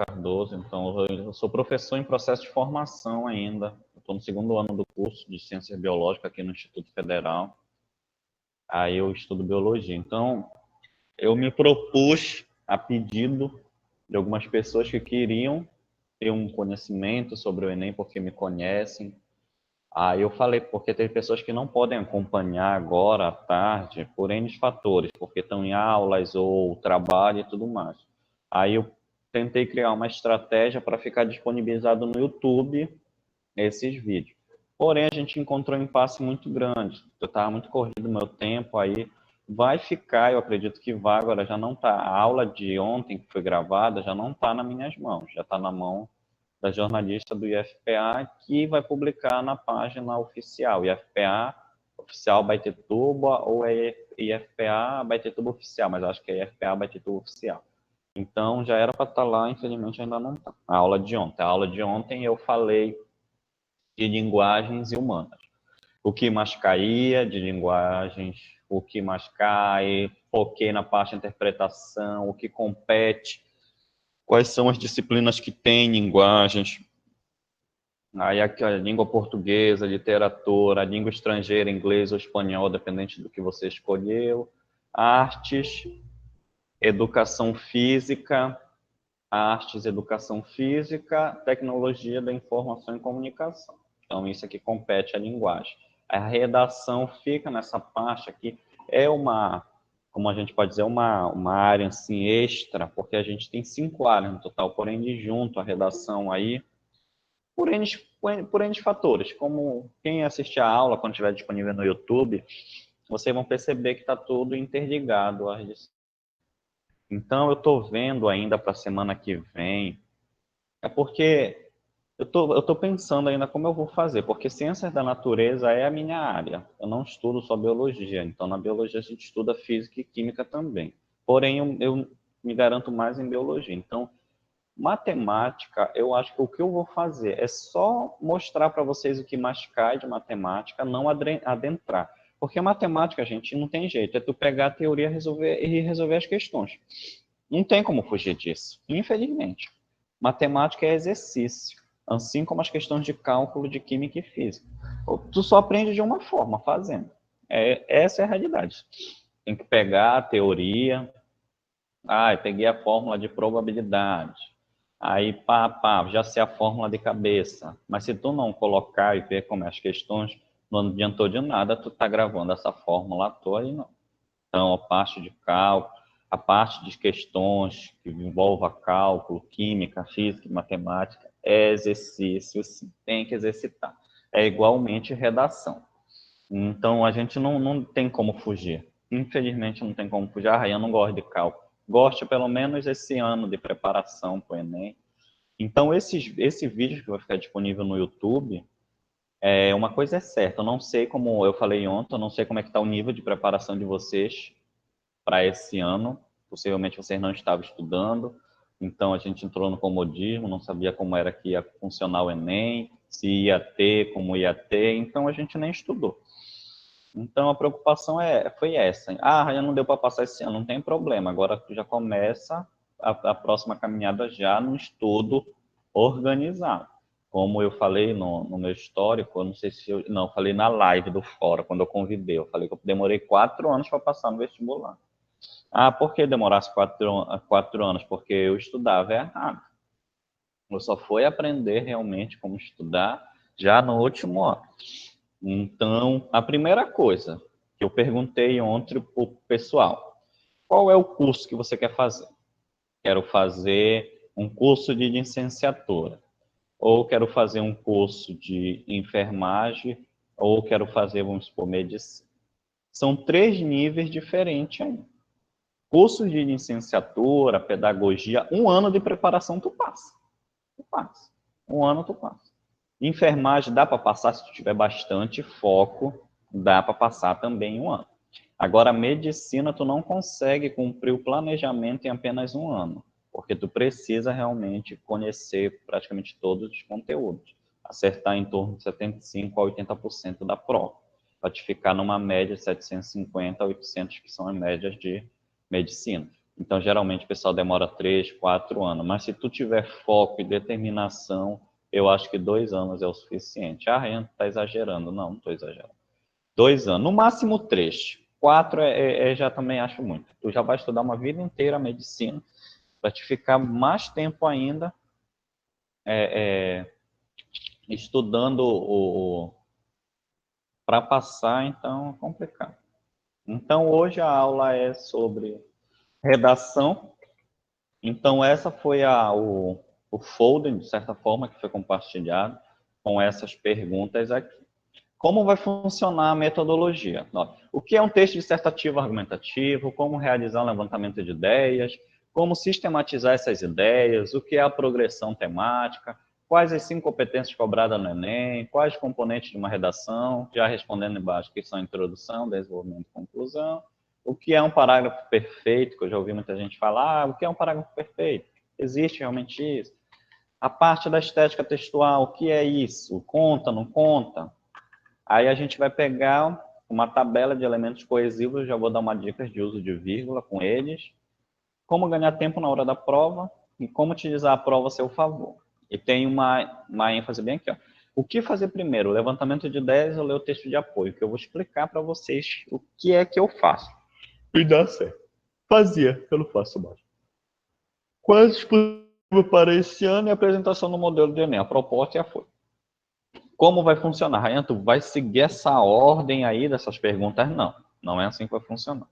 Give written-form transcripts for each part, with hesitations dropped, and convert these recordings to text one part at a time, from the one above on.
Cardoso, então eu sou professor em processo de formação ainda. Estou no segundo ano do curso de Ciências Biológicas aqui no Instituto Federal. Aí eu estudo biologia. Então, eu me propus, a pedido de algumas pessoas que queriam ter um conhecimento sobre o Enem, porque me conhecem. Aí eu falei, porque tem pessoas que não podem acompanhar agora à tarde por N fatores, porque estão em aulas ou trabalho e tudo mais. Aí eu tentei criar uma estratégia para ficar disponibilizado no YouTube esses vídeos. Porém, a gente encontrou um impasse muito grande. Eu estava muito corrido no meu tempo, aí vai ficar, eu acredito que vai, agora já não está. A aula de ontem, que foi gravada, já não está nas minhas mãos, já está na mão da jornalista do IFPA, que vai publicar na página oficial. IFPA oficial Baitetuba ou é IFPA Baitetuba oficial, mas acho que é IFPA Baitetuba oficial. Então, já era para estar lá, infelizmente ainda não está. A aula de ontem. A aula de ontem eu falei de linguagens e humanas. O que mais caía de linguagens, o que mais cai, foquei na parte de interpretação, o que compete, quais são as disciplinas que têm linguagens. Aí a língua portuguesa, literatura, a língua estrangeira, inglês ou espanhol, dependente do que você escolheu. Artes, educação física, tecnologia da informação e comunicação. Então, isso aqui compete à linguagem. A redação fica nessa parte aqui, é uma, como a gente pode dizer, uma área assim, extra, porque a gente tem 5 áreas no total, porém, de junto a redação aí, por N fatores, como quem assistir a aula, quando estiver disponível no YouTube, vocês vão perceber que está tudo interligado. Então, eu estou vendo ainda para a semana que vem, é porque eu tô pensando ainda como eu vou fazer, porque ciências da natureza é a minha área. Eu não estudo só biologia, então na biologia a gente estuda física e química também. Porém, eu me garanto mais em biologia. Então, matemática, eu acho que o que eu vou fazer é só mostrar para vocês o que mais cai de matemática, não adentrar. Porque a matemática, gente, não tem jeito, é tu pegar a teoria e resolver as questões. Não tem como fugir disso, infelizmente. Matemática é exercício, assim como as questões de cálculo de química e física. Tu só aprende de uma forma, fazendo. Essa é a realidade. Tem que pegar a teoria, eu peguei a fórmula de probabilidade. Aí, já sei a fórmula de cabeça. Mas se tu não colocar e ver como é as questões, não adiantou de nada tu tá gravando essa fórmula à toa aí, não. Então, a parte de cálculo, a parte de questões que envolva cálculo, química, física e matemática, é exercício, sim, tem que exercitar. É igualmente redação. Então, a gente não tem como fugir. Infelizmente, não tem como fugir. Eu não gosto de cálculo. Gosto, pelo menos, esse ano de preparação para o Enem. Então, esse vídeo que vai ficar disponível no YouTube, uma coisa é certa, eu não sei, como eu falei ontem, eu não sei como é que está o nível de preparação de vocês para esse ano. Possivelmente vocês não estavam estudando, então a gente entrou no comodismo, não sabia como era que ia funcionar o Enem, se ia ter, como ia ter, então a gente nem estudou. Então a preocupação foi essa. Já não deu para passar esse ano, não tem problema. Agora já começa a próxima caminhada já no estudo organizado. Como eu falei no meu histórico, eu não sei se eu falei na live do fórum, quando eu convidei, eu falei que eu demorei 4 anos para passar no vestibular. Por que demorasse 4 anos? Porque eu estudava errado. Eu só fui aprender realmente como estudar já no último ano. Então, a primeira coisa que eu perguntei ontem para o pessoal, qual é o curso que você quer fazer? Quero fazer um curso de licenciatura, ou quero fazer um curso de enfermagem, ou quero fazer, vamos supor, medicina. São 3 níveis diferentes aí. Curso de licenciatura, pedagogia, 1 ano de preparação tu passa. Tu passa. 1 ano tu passa. Enfermagem dá para passar se tu tiver bastante foco, dá para passar também em 1 ano. Agora, medicina, tu não consegue cumprir o planejamento em apenas 1 ano, porque tu precisa realmente conhecer praticamente todos os conteúdos, acertar em torno de 75% a 80% da prova, para te ficar numa média de 750 a 800, que são as médias de medicina. Então, geralmente, o pessoal demora 3, 4 anos. Mas se tu tiver foco e determinação, eu acho que 2 anos é o suficiente. Ah, Renan, tá exagerando. Não, não estou exagerando. 2 anos, no máximo 3. 4 já também acho muito. Tu já vai estudar uma vida inteira a medicina, para te ficar mais tempo ainda estudando para passar, então é complicado. Então, hoje a aula é sobre redação. Então, essa foi o folder, de certa forma, que foi compartilhado com essas perguntas aqui. Como vai funcionar a metodologia? O que é um texto dissertativo argumentativo? Como realizar um levantamento de ideias? Como sistematizar essas ideias? O que é a progressão temática? Quais as 5 competências cobradas no Enem? Quais os componentes de uma redação? Já respondendo embaixo, que são introdução, desenvolvimento e conclusão. O que é um parágrafo perfeito? Que eu já ouvi muita gente falar. O que é um parágrafo perfeito? Existe realmente isso? A parte da estética textual, o que é isso? Conta, não conta? Aí a gente vai pegar uma tabela de elementos coesivos, já vou dar uma dica de uso de vírgula com eles, como ganhar tempo na hora da prova e como utilizar a prova a seu favor. E tem uma ênfase bem aqui, ó. O que fazer primeiro, o levantamento de ideias ou ler o texto de apoio? Que eu vou explicar para vocês o que é que eu faço. E dá certo. Fazia, eu não faço mais. Quase disponível para esse ano e apresentação do modelo de Enem. A proposta já foi. Como vai funcionar? Ryan, tu vai seguir essa ordem aí dessas perguntas? Não, não é assim que vai funcionar.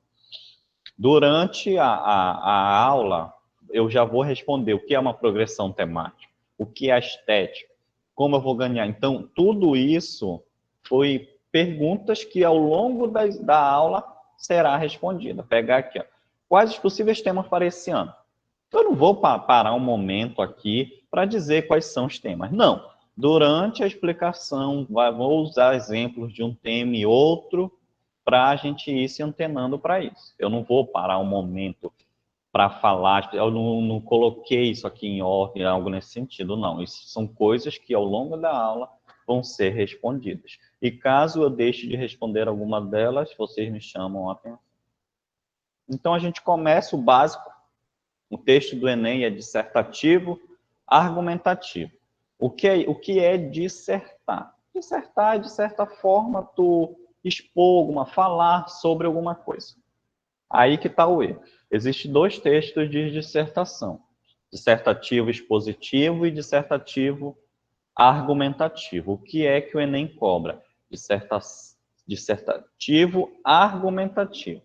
Durante a aula, eu já vou responder o que é uma progressão temática, o que é a estética, como eu vou ganhar. Então, tudo isso foi perguntas que ao longo da aula será respondida. Pegar aqui, ó. Quais os possíveis temas para esse ano? Eu não vou parar um momento aqui para dizer quais são os temas. Não. Durante a explicação, vou usar exemplos de um tema e outro para a gente ir se antenando para isso. Eu não vou parar um momento para falar, eu não coloquei isso aqui em ordem, algo nesse sentido, não. Isso são coisas que ao longo da aula vão ser respondidas. E caso eu deixe de responder alguma delas, vocês me chamam a atenção. Então a gente começa o básico. O texto do Enem é dissertativo, argumentativo. O que é dissertar? Dissertar é, de certa forma, tu expor falar sobre alguma coisa. Aí que está o erro. Existem 2 textos de dissertação. Dissertativo expositivo e dissertativo argumentativo. O que é que o Enem cobra? Dissertativo argumentativo.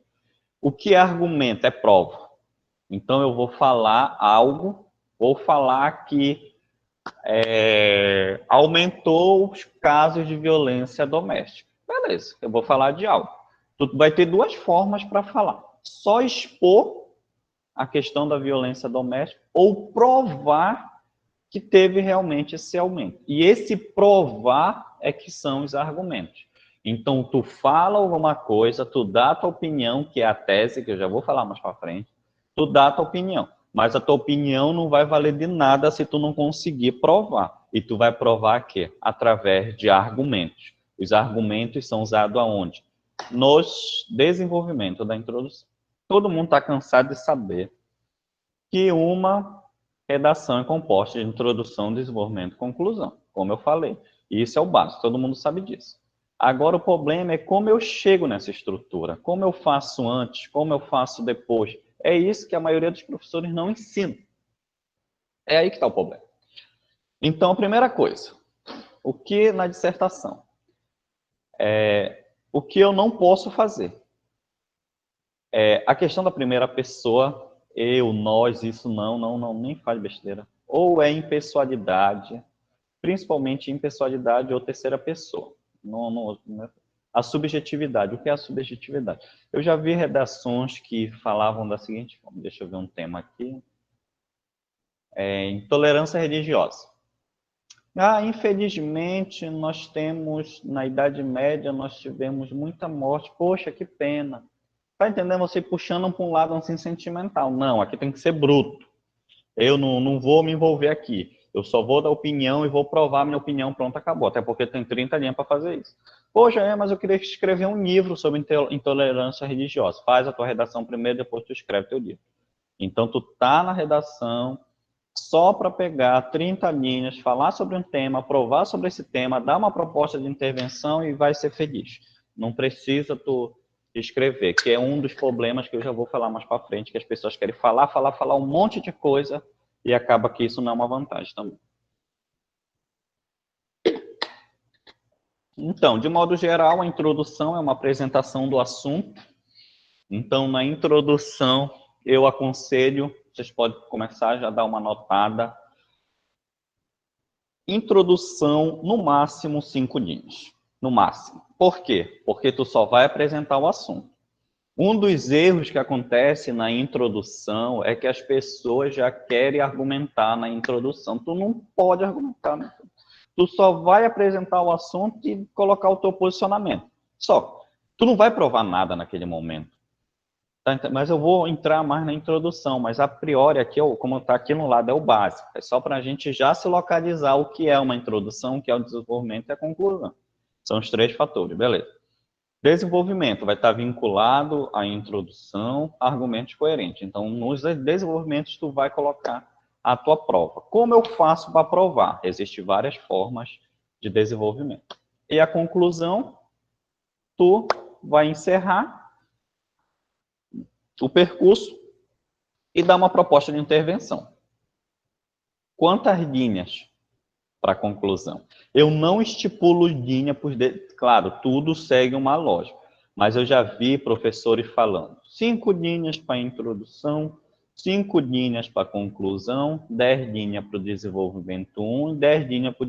O que é argumento? É prova. Então, eu vou falar algo, vou falar que aumentou os casos de violência doméstica. Beleza, eu vou falar de algo. Tu vai ter 2 formas para falar. Só expor a questão da violência doméstica ou provar que teve realmente esse aumento. E esse provar é que são os argumentos. Então, tu fala alguma coisa, tu dá a tua opinião, que é a tese, que eu já vou falar mais para frente, tu dá a tua opinião, mas a tua opinião não vai valer de nada se tu não conseguir provar. E tu vai provar que através de argumentos. Os argumentos são usados aonde? Nos desenvolvimento da introdução. Todo mundo está cansado de saber que uma redação é composta de introdução, desenvolvimento e conclusão, como eu falei. E isso é o básico, todo mundo sabe disso. Agora, o problema é como eu chego nessa estrutura, como eu faço antes, como eu faço depois. É isso que a maioria dos professores não ensina. É aí que está o problema. Então, a primeira coisa, o que na dissertação? O que eu não posso fazer? A questão da primeira pessoa, eu, nós, isso não, nem faz besteira. Ou é impessoalidade, principalmente impessoalidade ou terceira pessoa. A subjetividade. O que é a subjetividade? Eu já vi redações que falavam da seguinte forma, deixa eu ver um tema aqui. Intolerância religiosa. Infelizmente, nós temos, na Idade Média, nós tivemos muita morte. Poxa, que pena. Tá entendendo? Você puxando para um lado assim sentimental. Não, aqui tem que ser bruto. Eu não vou me envolver aqui. Eu só vou dar opinião e vou provar minha opinião. Pronto, acabou. Até porque tem 30 linhas para fazer isso. Poxa, mas eu queria escrever um livro sobre intolerância religiosa. Faz a tua redação primeiro, depois tu escreve teu livro. Então, tu tá na redação só para pegar 30 linhas, falar sobre um tema, aprovar sobre esse tema, dar uma proposta de intervenção e vai ser feliz. Não precisa tu escrever, que é um dos problemas que eu já vou falar mais para frente, que as pessoas querem falar um monte de coisa e acaba que isso não é uma vantagem também. Então, de modo geral, a introdução é uma apresentação do assunto. Então, na introdução, eu aconselho, vocês podem começar já a dar uma notada. Introdução, no máximo 5 linhas. No máximo. Por quê? Porque tu só vai apresentar o assunto. Um dos erros que acontece na introdução é que as pessoas já querem argumentar na introdução. Tu não pode argumentar, né? Tu só vai apresentar o assunto e colocar o teu posicionamento. Só. Tu não vai provar nada naquele momento. Tá? Mas eu vou entrar mais na introdução, mas a priori aqui, como está aqui no lado, é o básico. É só para a gente já se localizar o que é uma introdução, o que é o desenvolvimento e a conclusão. São os 3 fatores, beleza. Desenvolvimento vai estar vinculado à introdução, argumentos coerentes. Então, nos desenvolvimentos, tu vai colocar a tua prova. Como eu faço para provar? Existem várias formas de desenvolvimento. E a conclusão, tu vai encerrar o percurso e dar uma proposta de intervenção. Quantas linhas para a conclusão? Eu não estipulo linha por... Claro, tudo segue uma lógica, mas eu já vi professores falando 5 linhas para a introdução, 5 linhas para a conclusão, 10 linhas para o desenvolvimento 1 e 10 linhas para o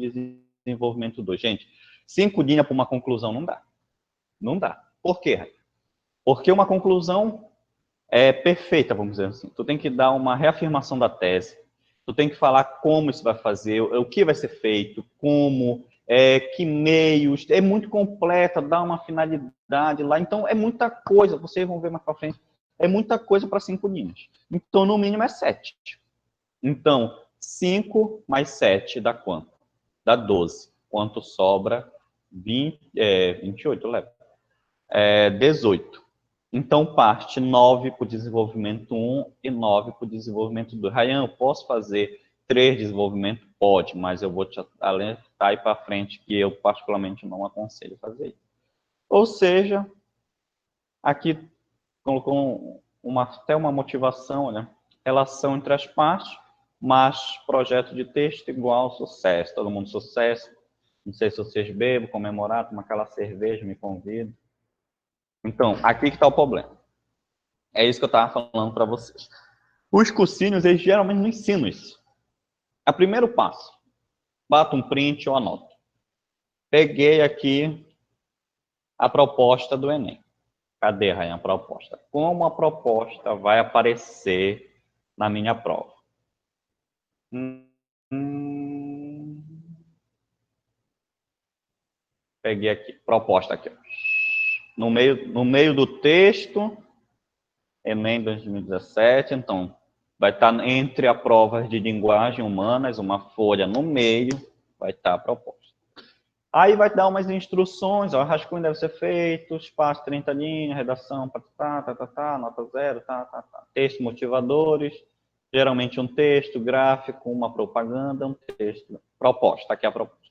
desenvolvimento 2. Gente, 5 linhas para uma conclusão não dá. Não dá. Por quê? Porque uma conclusão é perfeita, vamos dizer assim. Tu tem que dar uma reafirmação da tese, tu tem que falar como isso vai fazer, o que vai ser feito, como, que meios, é muito completa, dá uma finalidade lá, então é muita coisa, vocês vão ver mais para frente, é muita coisa para 5 linhas. Então, no mínimo é 7. Então, 5 mais 7 dá quanto? Dá 12. Quanto sobra? 28, leva. 18. Então, parte 9 para o desenvolvimento 1 e 9 para o desenvolvimento 2. Ryan, eu posso fazer 3 desenvolvimento? Pode, mas eu vou te alertar aí para frente que eu particularmente não aconselho fazer isso. Ou seja, aqui colocou até uma motivação, né? Relação entre as partes, mas projeto de texto igual sucesso. Todo mundo sucesso. Não sei se vocês bebem, comemorar, tomar aquela cerveja, me convido. Então, aqui que está o problema. É isso que eu estava falando para vocês. Os cursinhos, eles geralmente não ensinam isso. É o primeiro passo. Bata um print ou anota. Peguei aqui a proposta do Enem. Cadê, Rainha, a proposta? Como a proposta vai aparecer na minha prova? Peguei aqui, proposta aqui. No meio do texto, Enem 2017, então, vai estar entre a prova de linguagem humanas, uma folha no meio, vai estar a proposta. Aí vai dar umas instruções, ó, o rascunho deve ser feito, espaço 30 linhas, redação, nota 0, texto motivadores, geralmente um texto, gráfico, uma propaganda, um texto, proposta, aqui é a proposta.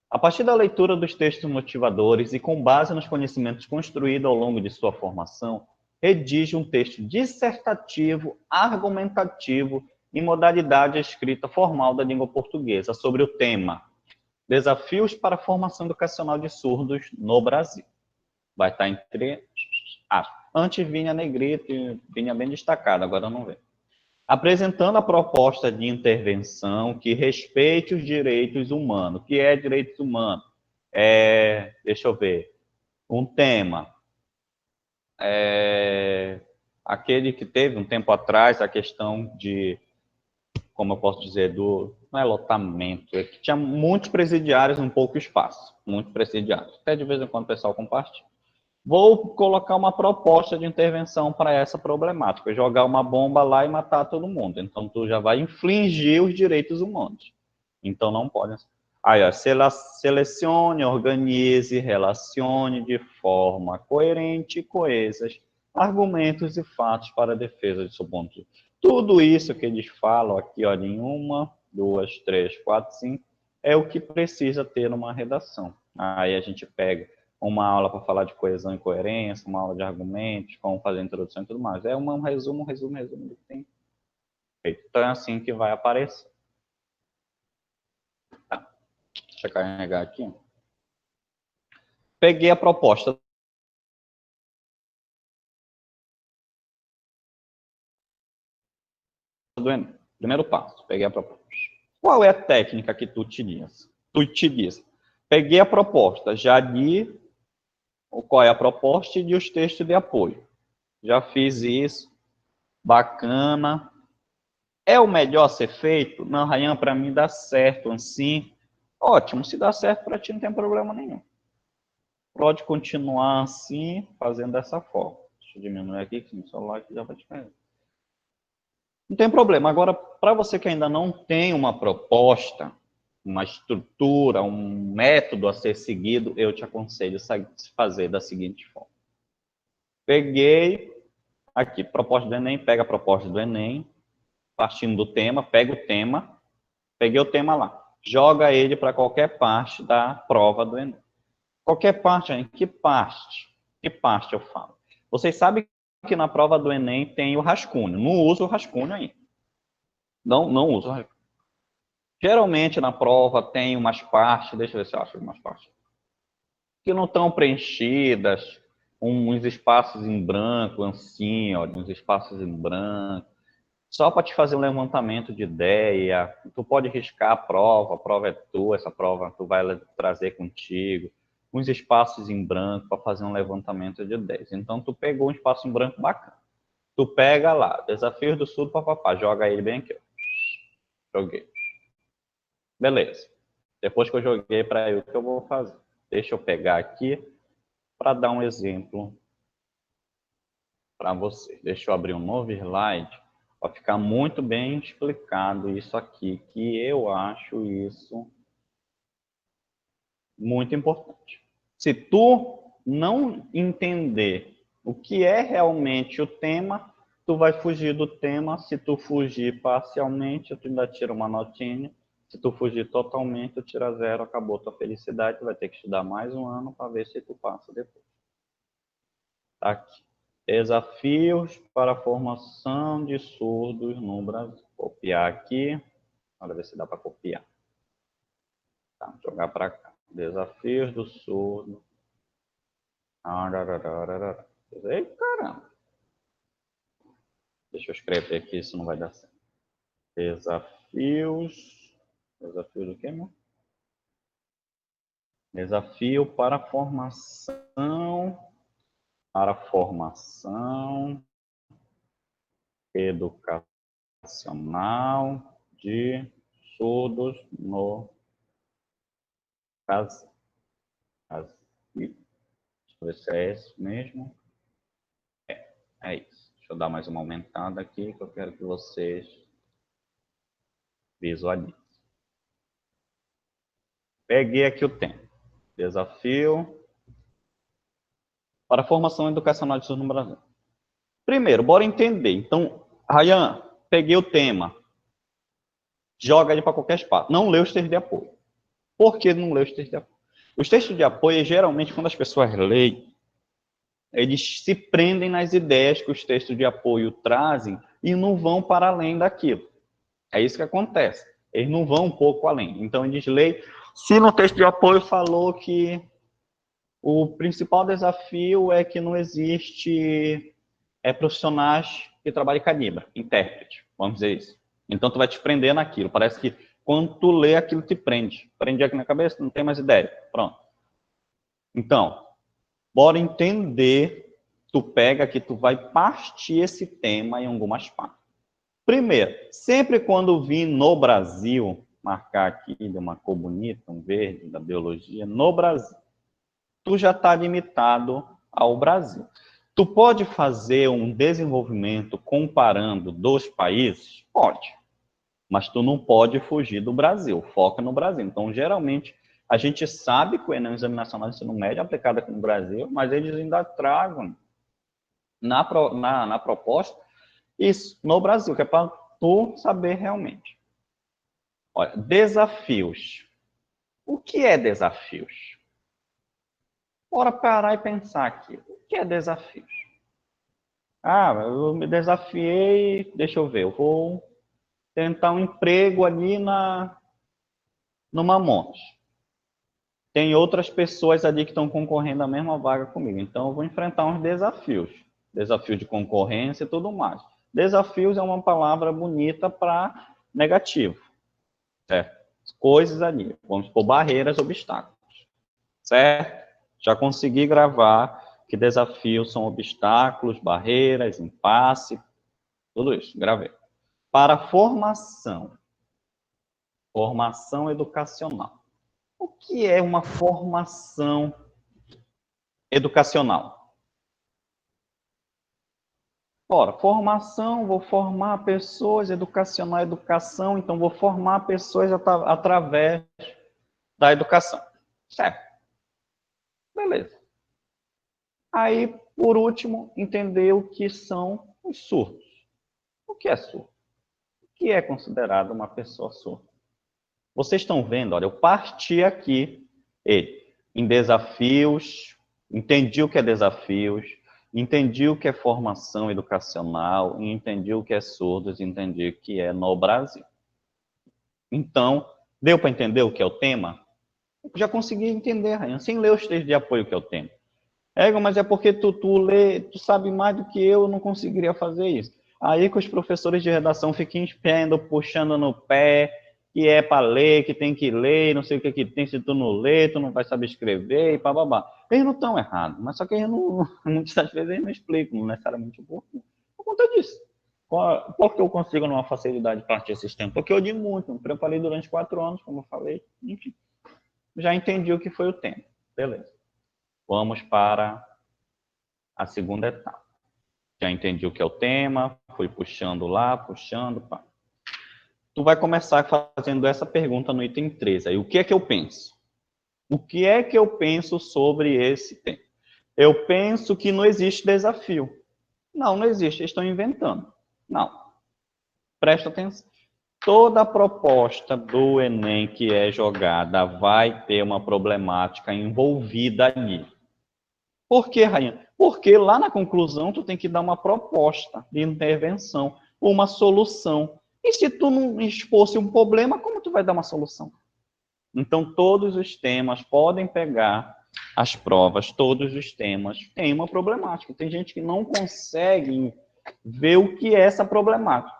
A partir da leitura dos textos motivadores e com base nos conhecimentos construídos ao longo de sua formação, redige um texto dissertativo, argumentativo, em modalidade escrita formal da língua portuguesa, sobre o tema Desafios para a Formação Educacional de Surdos no Brasil. Vai estar entre... antes vinha negrito e vinha bem destacado, agora não vê. Apresentando a proposta de intervenção que respeite os direitos humanos. O que é direitos humanos? Deixa eu ver, um tema. Aquele que teve um tempo atrás a questão de, como eu posso dizer, não é lotamento, é que tinha muitos presidiários em pouco espaço, muitos presidiários. Até de vez em quando o pessoal compartilha. Vou colocar uma proposta de intervenção para essa problemática, jogar uma bomba lá e matar todo mundo. Então, tu já vai infringir os direitos humanos. Então, não pode. Aí, ó, selecione, organize, relacione de forma coerente e coesa argumentos e fatos para a defesa de seu ponto de vista. Tudo isso que eles falam aqui, olha, em 1, 2, 3, 4, 5, é o que precisa ter numa redação. Aí a gente pega uma aula para falar de coesão e coerência, uma aula de argumentos, como fazer a introdução e tudo mais. É um resumo do que tem feito. Então é assim que vai aparecer. Tá. Deixa eu carregar aqui. Peguei a proposta do Enem. Primeiro passo, peguei a proposta. Qual é a técnica que tu utiliza? Peguei a proposta, já li qual é a proposta e li os textos de apoio. Já fiz isso, bacana. É o melhor a ser feito? Não, Rayan, para mim dá certo assim. Ótimo, se dá certo para ti não tem problema nenhum. Pode continuar assim, fazendo dessa forma. Deixa eu diminuir aqui, que o celular aqui já vai te pegar. Não tem problema. Agora, para você que ainda não tem uma proposta, uma estrutura, um método a ser seguido, eu te aconselho fazer da seguinte forma. Peguei aqui, proposta do Enem, pega a proposta do Enem, partindo do tema, pega o tema, peguei o tema lá, joga ele para qualquer parte da prova do Enem. Qualquer parte, hein? Que parte? Que parte eu falo? Vocês sabem que na prova do Enem tem o rascunho. Não uso o rascunho aí. Não uso o rascunho. Geralmente na prova tem umas partes, deixa eu ver se eu acho umas partes, que não estão preenchidas, uns espaços em branco, assim, ó, uns espaços em branco, só para te fazer um levantamento de ideia. Tu pode riscar a prova é tua, essa prova tu vai trazer contigo, uns espaços em branco para fazer um levantamento de ideias. Então tu pegou um espaço em branco bacana. Tu pega lá, Desafios do Sul, papapá, joga ele bem aqui, ó. Joguei. Beleza. Depois que eu joguei para ele, o que eu vou fazer? Deixa eu pegar aqui para dar um exemplo para vocês. Deixa eu abrir um novo slide para ficar muito bem explicado isso aqui, que eu acho isso muito importante. Se tu não entender o que é realmente o tema, tu vai fugir do tema. Se tu fugir parcialmente, tu ainda tira uma notinha. Se tu fugir totalmente, tu tira 0, acabou tua felicidade. Tu vai ter que estudar mais um ano para ver se tu passa depois. Tá aqui. Desafios para a formação de surdos no Brasil. Copiar aqui. Bora ver se dá para copiar. Tá, jogar para cá. Desafios do surdo. Ei, caramba. Deixa eu escrever aqui, isso não vai dar certo. Desafios. Desafios do quê, meu? Desafio para formação. Para formação educacional de surdos no Brasil. Deixa eu ver se é isso mesmo. É isso. Deixa eu dar mais uma aumentada aqui, que eu quero que vocês visualizem. Peguei aqui o tema. Desafio para a formação educacional de surdos no Brasil. Primeiro, bora entender. Então, Rayan, peguei o tema. Joga ele para qualquer espaço. Não lê os textos de apoio. Por que não lê os textos de apoio? Os textos de apoio, geralmente, quando as pessoas leem, eles se prendem nas ideias que os textos de apoio trazem e não vão para além daquilo. É isso que acontece. Eles não vão um pouco além. Então, eles leem. Se no texto de apoio falou que o principal desafio é que não existe profissionais que trabalham com a Libra, intérprete, vamos dizer isso. Então, tu vai te prender naquilo. Parece que quando tu lê, aquilo te prende. Prende aqui na cabeça, não tem mais ideia. Pronto. Então, bora entender. Tu pega que tu vai partir esse tema em algumas partes. Primeiro, sempre quando vir no Brasil, marcar aqui de uma cor bonita, um verde, da biologia, no Brasil, tu já está limitado ao Brasil. Tu pode fazer um desenvolvimento comparando dois países? Pode. Mas tu não pode fugir do Brasil. Foca no Brasil. Então, geralmente, a gente sabe que o Enem, Exame Nacional de Ensino Médio, é aplicado aqui no Brasil, mas eles ainda tragam na proposta, isso, no Brasil, que é para tu saber realmente. Olha, desafios. O que é desafios? Bora parar e pensar aqui. O que é desafios? Ah, eu me desafiei, deixa eu ver, eu vou tentar um emprego ali numa Monte. Tem outras pessoas ali que estão concorrendo à mesma vaga comigo, então eu vou enfrentar uns desafios. Desafio de concorrência e tudo mais. Desafios é uma palavra bonita para negativo, certo? Coisas ali, vamos por barreiras, obstáculos, certo? Já consegui gravar que desafios são obstáculos, barreiras, impasse, tudo isso, gravei. Para formação, formação educacional. O que é uma formação educacional? Ora, formação, vou formar pessoas, educacional, educação, então vou formar pessoas através da educação. Certo. Beleza. Aí, por último, entender o que são os surdos. O que é surdo? O que é considerado uma pessoa surda? Vocês estão vendo, olha, eu parti aqui em desafios, entendi o que é desafios, entendi o que é formação educacional, entendi o que é surdos, entendi o que é no Brasil. Então, deu para entender o que é o tema? Eu já consegui entender, Rayan, sem ler os textos de apoio que é o tema. Mas é porque tu lê, tu sabe mais do que eu não conseguiria fazer isso. Aí que os professores de redação ficam empenhando, puxando no pé, que é para ler, que tem que ler, não sei o que tem, se tu não lê, tu não vai saber escrever, e bababá. Eles não estão errados, mas só que eles não, muitas vezes eles não explicam necessariamente o porquê. Por conta disso. Por que eu consigo numa facilidade partir esses tempos? Porque eu digo muito, me preparei durante 4 anos, como eu falei, enfim. Já entendi o que foi o tempo. Beleza. Vamos para a segunda etapa. Já entendi o que é o tema, fui puxando lá, puxando, pá. Tu vai começar fazendo essa pergunta no item 13. Aí, o que é que eu penso? O que é que eu penso sobre esse tema? Eu penso que não existe desafio. Não existe, eles estão inventando. Não. Presta atenção. Toda proposta do Enem que é jogada vai ter uma problemática envolvida ali. Por quê, Rainha? Porque lá na conclusão tu tem que dar uma proposta de intervenção, uma solução. E se tu não expôs um problema, como tu vai dar uma solução? Então todos os temas podem pegar as provas, todos os temas têm uma problemática. Tem gente que não consegue ver o que é essa problemática.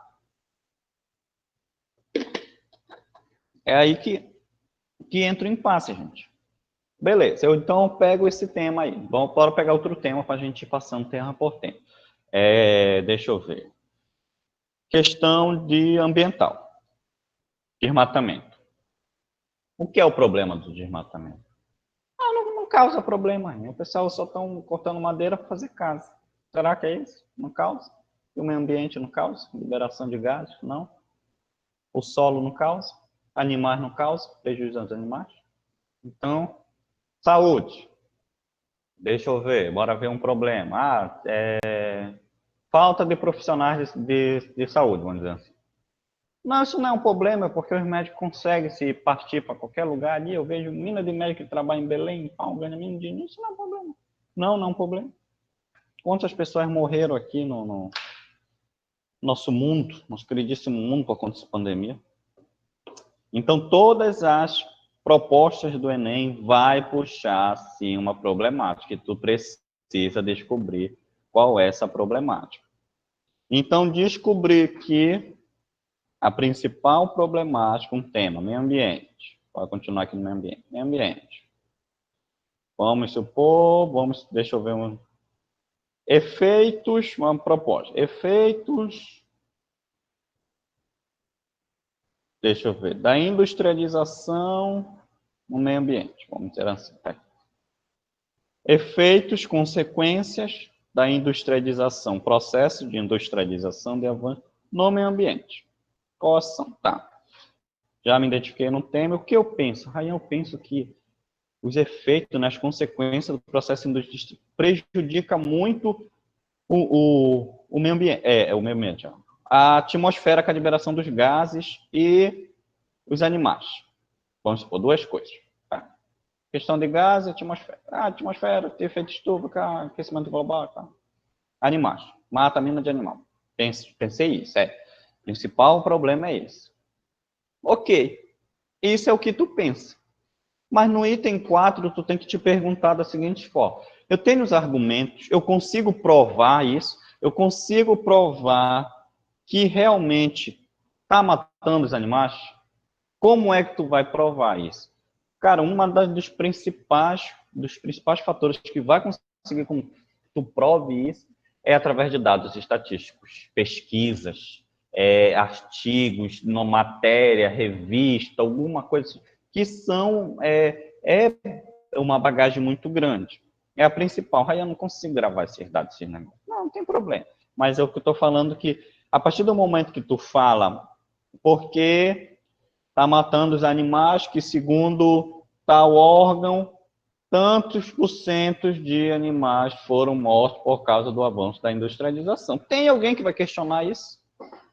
É aí que entra o impasse, gente. Beleza, eu então pego esse tema aí. Vamos para pegar outro tema para a gente ir passando tema por tema. Deixa eu ver. Questão de ambiental. Desmatamento. O que é o problema do desmatamento? Não causa problema. O pessoal só estão cortando madeira para fazer casa. Será que é isso? Não causa? E o meio ambiente não causa? Liberação de gases? Não. O solo não causa? Animais não causam? Prejuízo aos animais? Então, saúde. Deixa eu ver, bora ver um problema. Falta de profissionais de saúde, vamos dizer assim. Não, isso não é um problema, porque os médicos conseguem se partir para qualquer lugar ali. Eu vejo mina de médico que trabalha em Belém, em Pau, ganha mínimo dinheiro. Isso não é um problema. Não é um problema. Quantas pessoas morreram aqui no nosso mundo, nosso queridíssimo mundo, por conta dessa pandemia? Então, todas as propostas do Enem vai puxar, sim, uma problemática, e tu precisa descobrir qual é essa problemática. Então, descobrir que a principal problemática, um tema, meio ambiente. Pode continuar aqui no meio ambiente. Meio ambiente. Vamos supor, deixa eu ver efeitos, uma proposta. Efeitos, deixa eu ver, da industrialização no meio ambiente. Vamos dizer assim. Efeitos, consequências da industrialização, processo de industrialização de avanço no meio ambiente. Quais são? Tá. Já me identifiquei no tema. O que eu penso? Aí eu penso que os efeitos, as consequências do processo industrial prejudica muito O meio ambiente, o meio ambiente, ó. A atmosfera com a liberação dos gases e os animais. Vamos supor, duas coisas. Tá? Questão de gases e atmosfera. Atmosfera, efeito estufa, aquecimento global. Tá? Animais. Mata a mina de animal. Pensei isso, O principal problema é esse. Ok. Isso é o que tu pensa. Mas no item 4, tu tem que te perguntar da seguinte forma. Eu tenho os argumentos, eu consigo provar isso, eu consigo provar que realmente está matando os animais? Como é que tu vai provar isso? Cara, dos principais fatores que vai conseguir que tu prove isso é através de dados estatísticos, pesquisas, artigos, matéria, revista, alguma coisa assim, que são uma bagagem muito grande. É a principal. Aí eu não consigo gravar esses dados, esses negócios. Não tem problema. Mas é o que eu estou falando que, a partir do momento que tu fala, porque está matando os animais que, segundo tal órgão, tantos por cento de animais foram mortos por causa do avanço da industrialização. Tem alguém que vai questionar isso?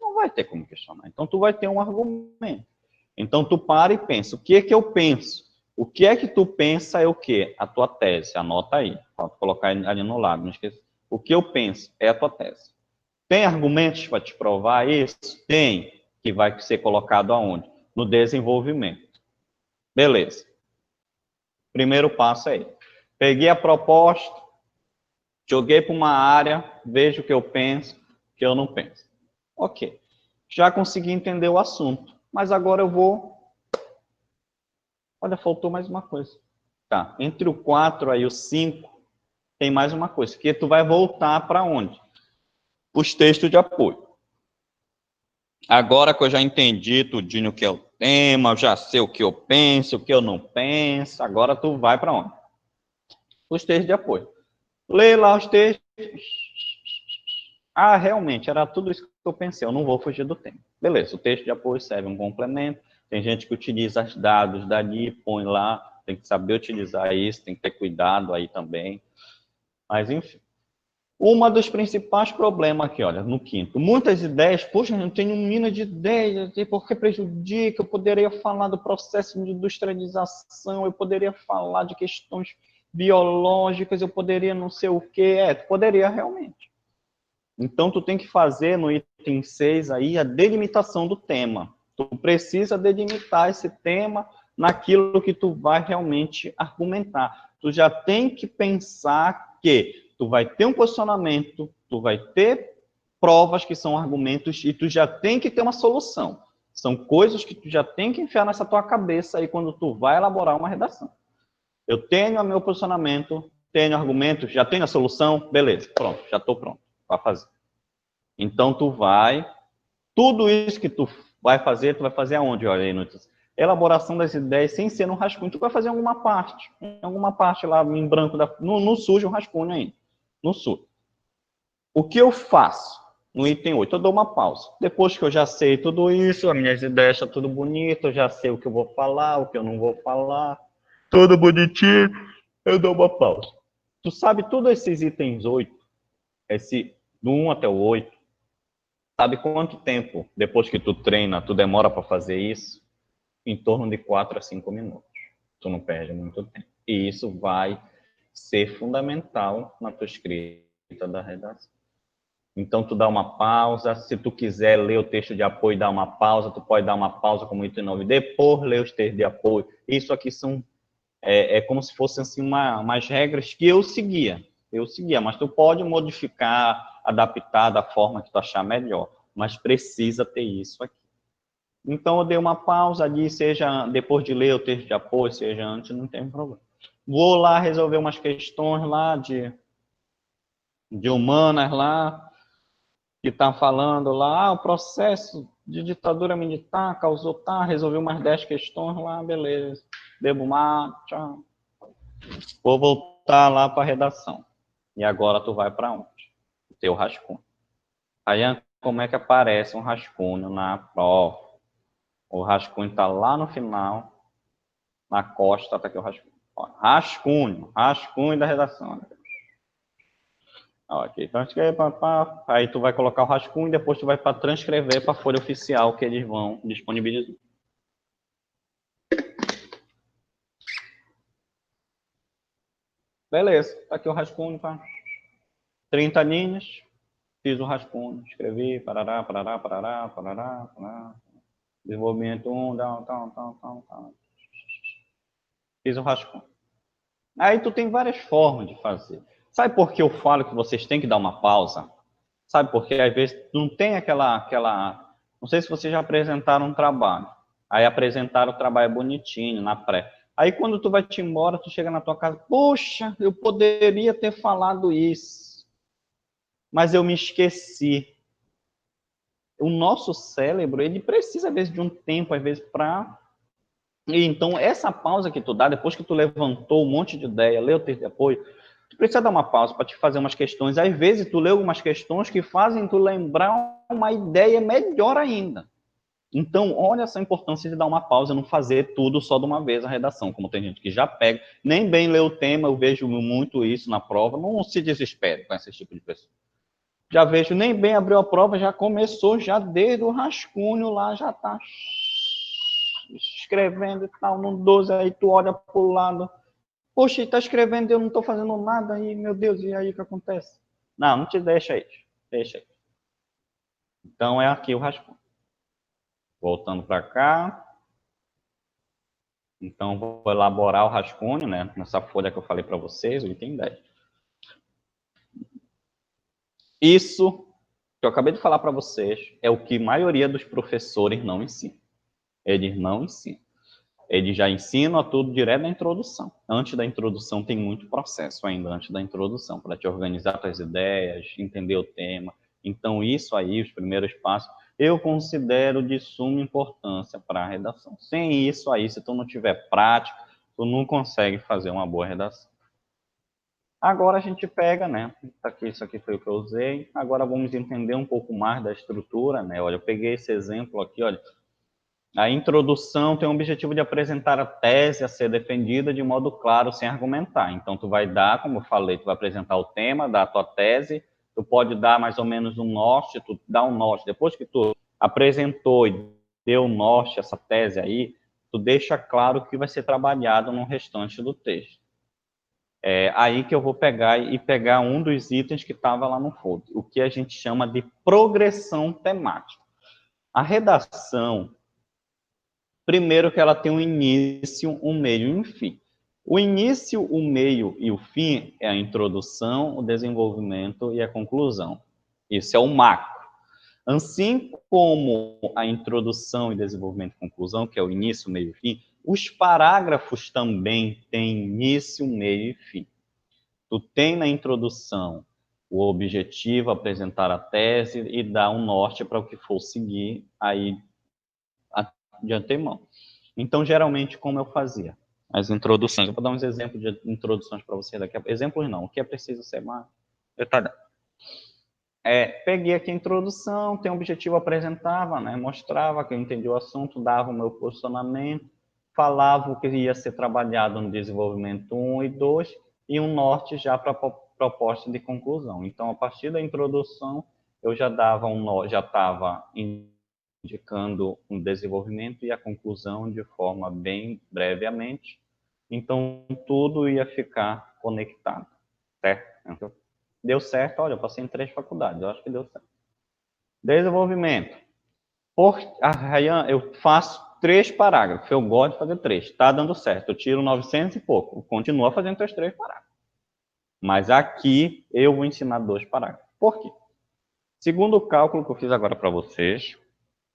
Não vai ter como questionar. Então, tu vai ter um argumento. Então, tu para e pensa, o que é que eu penso? O que é que tu pensa é o quê? A tua tese, anota aí. Pode colocar ali no lado, não esqueça. O que eu penso é a tua tese. Tem argumentos para te provar isso? Tem, que vai ser colocado aonde? No desenvolvimento. Beleza. Primeiro passo aí. Peguei a proposta, joguei para uma área, vejo o que eu penso, o que eu não penso. Ok. Já consegui entender o assunto. Mas agora eu vou... Olha, faltou mais uma coisa. Tá. Entre o 4 e o 5, tem mais uma coisa. Que tu vai voltar para onde? Os textos de apoio. Agora que eu já entendi tudinho o que é o tema, eu já sei o que eu penso, o que eu não penso, agora tu vai para onde? Os textos de apoio. Lê lá os textos. Realmente, era tudo isso que eu pensei, eu não vou fugir do tema. Beleza, o texto de apoio serve um complemento, tem gente que utiliza os dados dali, põe lá, tem que saber utilizar isso, tem que ter cuidado aí também. Mas, enfim. Um dos principais problemas aqui, olha, no quinto. Muitas ideias, poxa, eu tenho um mina de ideias, porque prejudica, eu poderia falar do processo de industrialização, eu poderia falar de questões biológicas, eu poderia não sei o quê. Tu poderia realmente. Então, tu tem que fazer no item 6 aí a delimitação do tema. Tu precisa delimitar esse tema naquilo que tu vai realmente argumentar. Tu já tem que pensar que tu vai ter um posicionamento, tu vai ter provas que são argumentos e tu já tem que ter uma solução. São coisas que tu já tem que enfiar nessa tua cabeça aí quando tu vai elaborar uma redação. Eu tenho o meu posicionamento, tenho argumentos, já tenho a solução, beleza, pronto, já estou pronto para fazer. Então, tudo isso que tu vai fazer aonde? Olha aí, notícia. Elaboração das ideias sem ser no rascunho. Tu vai fazer alguma parte lá em branco, no sujo, um rascunho ainda. No sujo. O que eu faço? No item 8, eu dou uma pausa. Depois que eu já sei tudo isso, as minhas ideias estão tudo bonito, eu já sei o que eu vou falar, o que eu não vou falar, tudo bonitinho, eu dou uma pausa. Tu sabe todos esses itens 8, do 1 até o 8, sabe quanto tempo, depois que tu treina, tu demora para fazer isso? Em torno de 4 a 5 minutos. Tu não perde muito tempo. E isso vai ser fundamental na tua escrita da redação. Então, tu dá uma pausa. Se tu quiser ler o texto de apoio, dá uma pausa. Tu pode dar uma pausa como item 9. Depois, ler os textos de apoio. Isso aqui são... como se fossem assim, umas regras que eu seguia, mas tu pode modificar, adaptar da forma que tu achar melhor, mas precisa ter isso aqui. Então, eu dei uma pausa ali, seja depois de ler o texto de apoio, seja antes, não tem problema. Vou lá resolver umas questões lá de humanas lá, que está falando lá, o processo de ditadura militar causou, resolvi umas 10 questões lá, beleza. Bebo mar, tchau. Vou voltar lá para a redação. E agora tu vai para onde? O teu rascunho. Aí, como é que aparece um rascunho na prova? O rascunho está lá no final, na costa, tá aqui o rascunho. Ó, rascunho da redação. Ok, então aí tu vai colocar o rascunho e depois tu vai para transcrever para a folha oficial que eles vão disponibilizar. Beleza, tá aqui o rascunho, tá? 30 linhas, fiz o rascunho, escrevi, parará, parará, parará, parará, parará. Desenvolvimento 1, tal. Fiz o rascunho. Aí tu tem várias formas de fazer. Sabe por que eu falo que vocês têm que dar uma pausa? Sabe por quê? Às vezes não tem aquela... Não sei se vocês já apresentaram um trabalho. Aí apresentaram o trabalho bonitinho, na pré. Aí quando tu vai te embora, tu chega na tua casa, poxa, eu poderia ter falado isso, mas eu me esqueci. O nosso cérebro, ele precisa, às vezes, de um tempo, às vezes, para... Então, essa pausa que tu dá, depois que tu levantou um monte de ideia, leu o texto de apoio, tu precisa dar uma pausa para te fazer umas questões. Às vezes, tu lê algumas questões que fazem tu lembrar uma ideia melhor ainda. Então, olha essa importância de dar uma pausa, não fazer tudo só de uma vez a redação, como tem gente que já pega, nem bem lê o tema, eu vejo muito isso na prova, não se desespere com esse tipo de pessoa. Já vejo, nem bem abriu a prova, já começou, já desde o rascunho lá, já está escrevendo e tal, no 12, aí tu olha para o lado, poxa, está escrevendo e eu não estou fazendo nada, aí, meu Deus, e aí o que acontece? Não, não te deixa aí, deixa aí. Então, é aqui o rascunho. Voltando para cá. Então, vou elaborar o rascunho, né? Nessa folha que eu falei para vocês, o item 10. Isso que eu acabei de falar para vocês é o que a maioria dos professores não ensina. Eles não ensinam. Eles já ensinam a tudo direto da introdução. Antes da introdução tem muito processo ainda, antes da introdução, para te organizar tuas ideias, entender o tema. Então, isso aí, os primeiros passos, eu considero de suma importância para a redação. Sem isso aí, se tu não tiver prática, tu não consegue fazer uma boa redação. Agora a gente pega, né? Aqui, isso aqui foi o que eu usei. Agora vamos entender um pouco mais da estrutura, né? Olha, eu peguei esse exemplo aqui, olha. A introdução tem o objetivo de apresentar a tese a ser defendida de modo claro, sem argumentar. Então, tu vai dar, como eu falei, tu vai apresentar o tema da tua tese, tu pode dar mais ou menos um norte, tu dá um norte. Depois que tu apresentou e deu o norte, essa tese aí, tu deixa claro o que vai ser trabalhado no restante do texto. É aí que eu vou pegar um dos itens que estava lá no folder, o que a gente chama de progressão temática. A redação, primeiro que ela tem um início, um meio e um fim. O início, o meio e o fim é a introdução, o desenvolvimento e a conclusão. Isso é o macro. Assim como a introdução e desenvolvimento e conclusão, que é o início, meio e fim, os parágrafos também têm início, meio e fim. Tu tem na introdução o objetivo, apresentar a tese e dar um norte para o que for seguir aí de antemão. Então, geralmente, como eu fazia? As introduções. Eu vou dar uns exemplos de introduções para você daqui a pouco. Exemplos não, o que é preciso ser mais detalhado. Peguei aqui a introdução, tem um objetivo, apresentava, né, mostrava que eu entendi o assunto, dava o meu posicionamento, falava o que ia ser trabalhado no desenvolvimento 1 e 2 e um norte já para a proposta de conclusão. Então, a partir da introdução, eu já dava já estava indicando um desenvolvimento e a conclusão de forma bem brevemente. Então, tudo ia ficar conectado, certo? Deu certo, olha, eu passei em 3 faculdades, eu acho que deu certo. Desenvolvimento. Ryan, eu faço 3 parágrafos, eu gosto de fazer 3, está dando certo, eu tiro 900 e pouco, eu continuo fazendo os 3 parágrafos. Mas aqui eu vou ensinar 2 parágrafos. Por quê? Segundo o cálculo que eu fiz agora para vocês,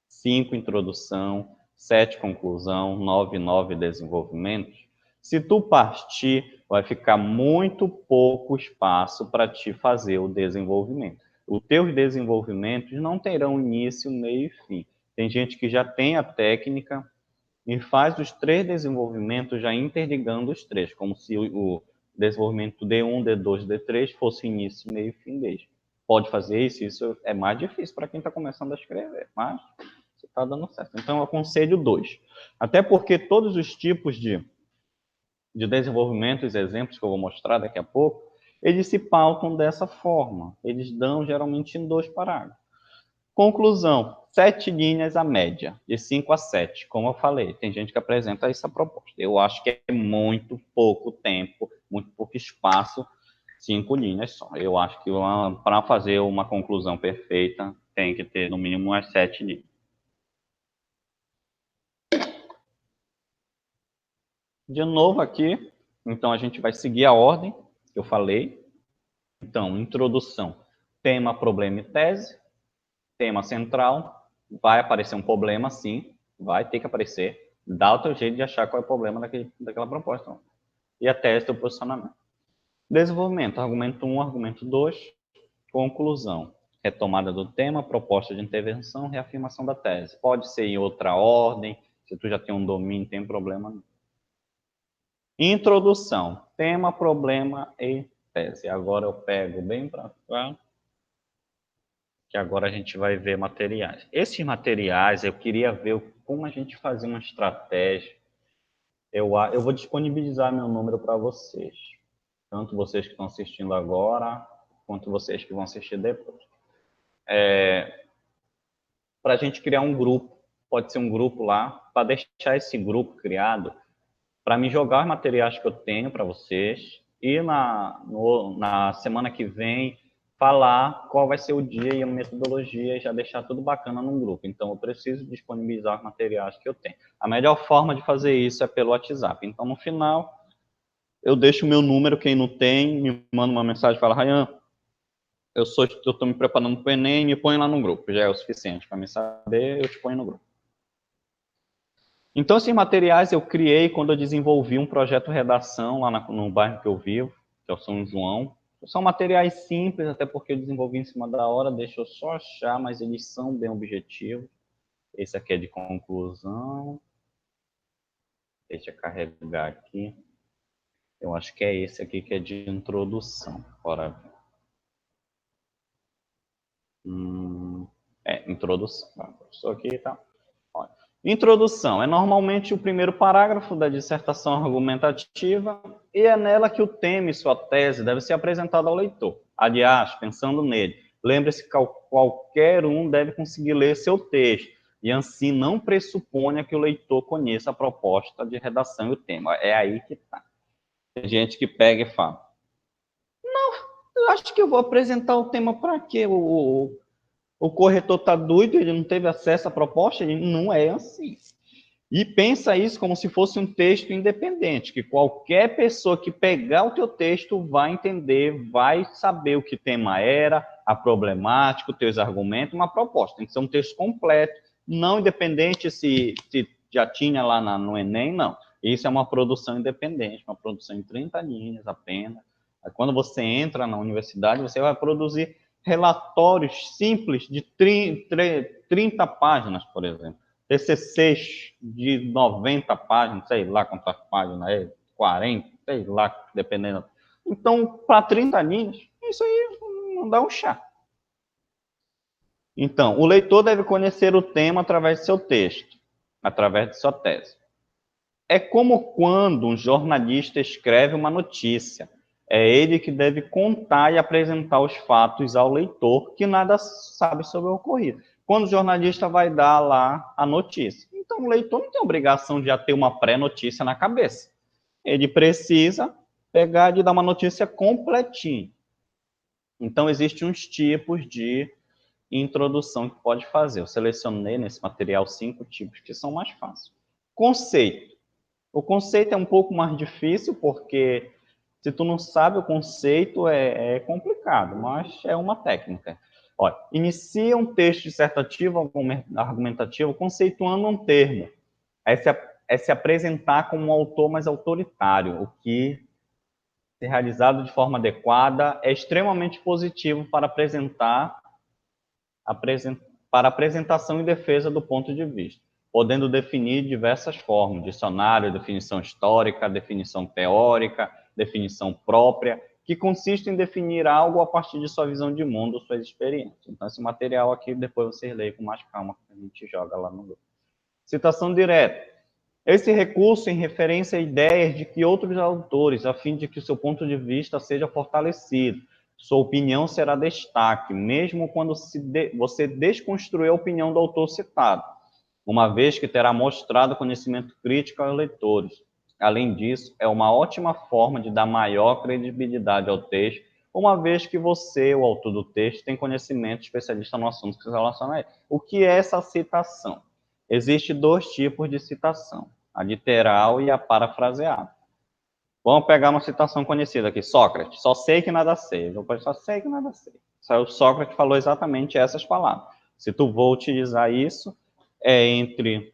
5 introdução, 7 conclusão, 9 desenvolvimento. Se tu partir, vai ficar muito pouco espaço para te fazer o desenvolvimento. Os teus desenvolvimentos não terão início, meio e fim. Tem gente que já tem a técnica e faz os 3 desenvolvimentos já interligando os 3, como se o desenvolvimento D1, D2, D3 fosse início, meio e fim deles. Pode fazer isso, isso é mais difícil para quem está começando a escrever, mas está dando certo. Então, eu aconselho 2. Até porque todos os tipos de desenvolvimento, os exemplos que eu vou mostrar daqui a pouco, eles se pautam dessa forma. Eles dão geralmente em 2 parágrafos. Conclusão, 7 linhas a média, de 5 a 7. Como eu falei, tem gente que apresenta essa proposta. Eu acho que é muito pouco tempo, muito pouco espaço, 5 linhas só. Eu acho que para fazer uma conclusão perfeita, tem que ter no mínimo umas 7 linhas. De novo aqui, então a gente vai seguir a ordem que eu falei. Então, introdução, tema, problema e tese. Tema central, vai aparecer um problema, sim, vai ter que aparecer. Dá o teu jeito de achar qual é o problema daquela proposta. E a tese do posicionamento. Desenvolvimento, argumento 1, argumento 2. Conclusão, retomada do tema, proposta de intervenção, reafirmação da tese. Pode ser em outra ordem, se tu já tem um domínio, não tem problema não. Introdução, tema, problema e tese. Agora eu pego bem para cá, que agora a gente vai ver materiais. Esses materiais, eu queria ver como a gente fazia uma estratégia. Eu vou disponibilizar meu número para vocês, tanto vocês que estão assistindo agora, quanto vocês que vão assistir depois. Para a gente criar um grupo, pode ser um grupo lá, para deixar esse grupo criado, para me jogar os materiais que eu tenho para vocês, e na semana que vem falar qual vai ser o dia e a metodologia e já deixar tudo bacana num grupo. Então, eu preciso disponibilizar os materiais que eu tenho. A melhor forma de fazer isso é pelo WhatsApp. Então, no final, eu deixo o meu número, quem não tem, me manda uma mensagem e fala, Ryan, eu estou me preparando para o Enem, me põe lá no grupo. Já é o suficiente para me saber, eu te ponho no grupo. Então, esses materiais eu criei quando eu desenvolvi um projeto redação lá no bairro que eu vivo, que é o São João. São materiais simples, até porque eu desenvolvi em cima da hora, deixa eu só achar, mas eles são bem objetivos. Esse aqui é de conclusão. Deixa eu carregar aqui. Eu acho que é esse aqui que é de introdução. Bora ver. Introdução. Estou aqui, tá? Olha. Introdução é normalmente o primeiro parágrafo da dissertação argumentativa e é nela que o tema e sua tese deve ser apresentado ao leitor. Aliás, pensando nele, lembre-se que qualquer um deve conseguir ler seu texto e assim não pressuponha que o leitor conheça a proposta de redação e o tema. É aí que está. Tem gente que pega e fala, não, eu acho que eu vou apresentar o tema para quê? O corretor está doido, ele não teve acesso à proposta, ele não é assim. E pensa isso como se fosse um texto independente, que qualquer pessoa que pegar o teu texto vai entender, vai saber o que o tema era, a problemática, os teus argumentos, uma proposta. Tem que ser um texto completo, não independente se já tinha lá no Enem, não. Isso é uma produção independente, uma produção em 30 linhas apenas. Quando você entra na universidade, você vai produzir relatórios simples de 30 páginas, por exemplo. TCCs de 90 páginas, sei lá quantas páginas é, 40, sei lá, dependendo. Então, para 30 linhas, isso aí não dá um chá. Então, o leitor deve conhecer o tema através de seu texto, através de sua tese. É como quando um jornalista escreve uma notícia. É ele que deve contar e apresentar os fatos ao leitor que nada sabe sobre o ocorrido. Quando o jornalista vai dar lá a notícia. Então, o leitor não tem obrigação de já ter uma pré-notícia na cabeça. Ele precisa pegar e dar uma notícia completinha. Então, existem uns tipos de introdução que pode fazer. Eu selecionei nesse material 5 tipos que são mais fáceis. Conceito. O conceito é um pouco mais difícil, porque se tu não sabe o conceito, é complicado, mas é uma técnica. Olha, inicia um texto dissertativo, argumentativo, conceituando um termo. É se apresentar como um autor mais autoritário, o que, se realizado de forma adequada, é extremamente positivo para apresentação e defesa do ponto de vista, podendo definir diversas formas, dicionário, definição histórica, definição teórica, definição própria, que consiste em definir algo a partir de sua visão de mundo, suas experiências. Então, esse material aqui, depois vocês leem com mais calma, que a gente joga lá no grupo. Citação direta. Esse recurso em referência a ideias de que outros autores, a fim de que o seu ponto de vista seja fortalecido. Sua opinião será destaque, mesmo quando você desconstruir a opinião do autor citado, uma vez que terá mostrado conhecimento crítico aos leitores. Além disso, é uma ótima forma de dar maior credibilidade ao texto, uma vez que você, o autor do texto, tem conhecimento especialista no assunto que se relaciona a ele. O que é essa citação? Existem dois tipos de citação, a literal e a parafraseada. Vamos pegar uma citação conhecida aqui, Sócrates, só sei que nada sei. Só sei que nada sei. O Sócrates falou exatamente essas palavras. Se tu vou utilizar isso, é entre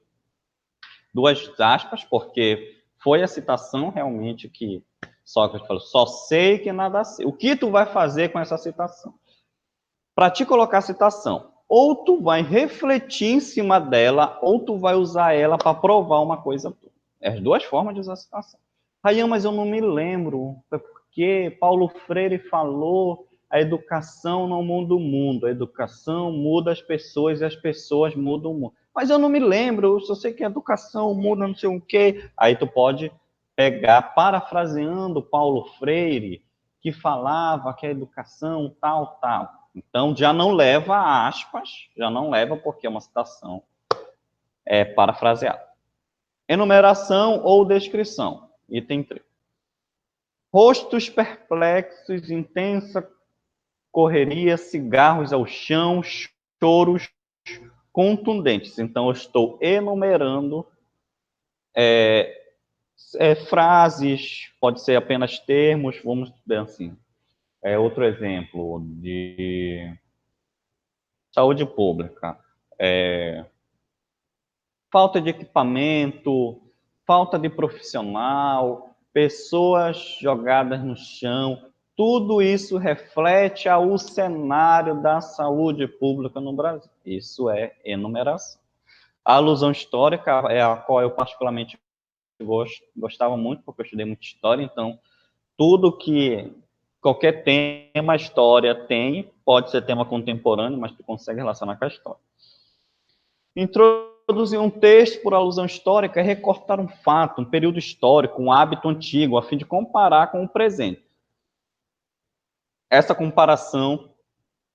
duas aspas, porque foi a citação realmente que Sócrates falou, só sei que nada sei. O que tu vai fazer com essa citação? Para te colocar a citação, ou tu vai refletir em cima dela, ou tu vai usar ela para provar uma coisa tua. É as duas formas de usar a citação. Rayan, mas eu não me lembro, porque Paulo Freire falou, a educação não muda o mundo, a educação muda as pessoas e as pessoas mudam o mundo. Mas eu não me lembro, eu só sei que a educação muda não sei o quê. Aí tu pode pegar, parafraseando Paulo Freire, que falava que a educação tal, tal. Então, já não leva aspas, já não leva porque é uma citação parafraseada. Enumeração ou descrição. Item 3. Rostos perplexos, intensa correria, cigarros ao chão, choros contundentes. Então, eu estou enumerando frases, pode ser apenas termos, vamos ver assim. Outro exemplo de saúde pública. Falta de equipamento, falta de profissional, pessoas jogadas no chão, tudo isso reflete o cenário da saúde pública no Brasil. Isso é enumeração. A alusão histórica é a qual eu particularmente gostava muito, porque eu estudei muito história, então tudo que qualquer tema, história tem, pode ser tema contemporâneo, mas tu consegue relacionar com a história. Introduzir um texto por alusão histórica é recortar um fato, um período histórico, um hábito antigo, a fim de comparar com o presente. Essa comparação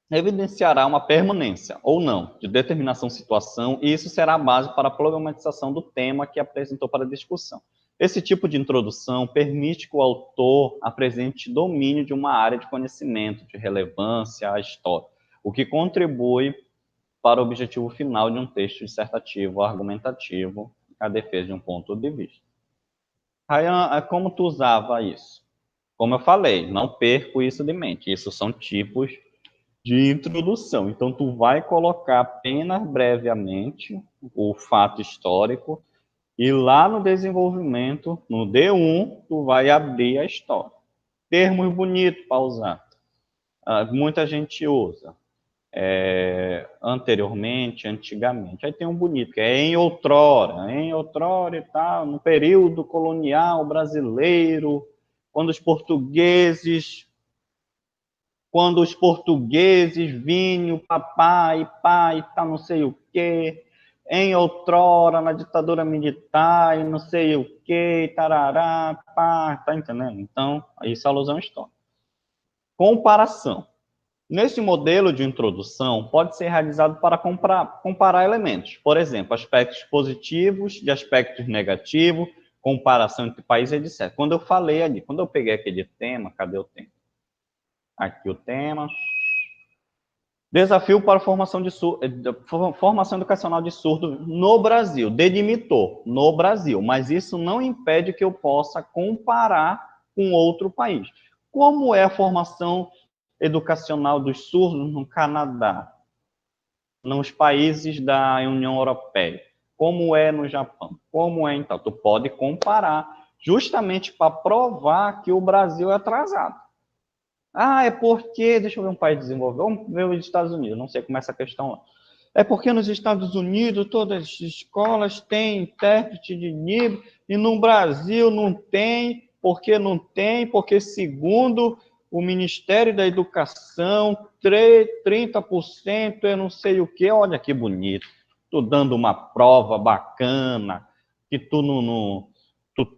evidenciará uma permanência, ou não, de determinação situação, e isso será a base para a problematização do tema que apresentou para a discussão. Esse tipo de introdução permite que o autor apresente domínio de uma área de conhecimento, de relevância à história, o que contribui para o objetivo final de um texto dissertativo, argumentativo, a defesa de um ponto de vista. Rayan, como tu usava isso? Como eu falei, não perco isso de mente. Isso são tipos de introdução. Então, tu vai colocar apenas brevemente o fato histórico e lá no desenvolvimento, no D1, tu vai abrir a história. Termos bonitos para usar. Muita gente usa. Anteriormente, antigamente. Aí tem um bonito, que é em outrora e tal, no período colonial brasileiro, quando os portugueses vinham, papai, pai, tal, não sei o quê, em outrora, na ditadura militar, e não sei o quê, tarará, pá, tá entendendo? Então, isso é alusão histórica. Comparação. Nesse modelo de introdução, pode ser realizado para comparar elementos. Por exemplo, aspectos positivos de aspectos negativos, comparação entre países, etc. Quando eu falei ali, quando eu peguei aquele tema, cadê o tema? Aqui o tema. Desafio para a formação educacional de surdo no Brasil. Delimitou, no Brasil. Mas isso não impede que eu possa comparar com outro país. Como é a formação educacional dos surdos no Canadá, nos países da União Europeia, como é no Japão, como é em tal. Tu pode comparar, justamente para provar que o Brasil é atrasado. É porque, deixa eu ver um país desenvolvido, vamos ver os Estados Unidos, não sei como é essa questão lá. É porque nos Estados Unidos todas as escolas têm intérprete de Libras e no Brasil não tem, porque segundo o Ministério da Educação, 30% é não sei o quê. Olha que bonito. Estou dando uma prova bacana, que tu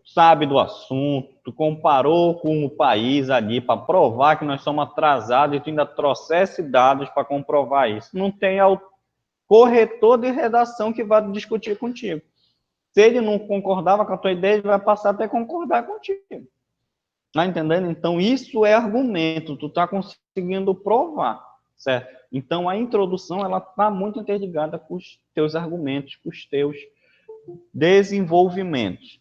sabe do assunto, tu comparou com o país ali para provar que nós somos atrasados e tu ainda trouxesse dados para comprovar isso. Não tem corretor de redação que vai discutir contigo. Se ele não concordava com a tua ideia, ele vai passar até concordar contigo. Tá entendendo? Então, isso é argumento, tu tá conseguindo provar, certo? Então, a introdução, ela tá muito interligada com os teus argumentos, com os teus desenvolvimentos.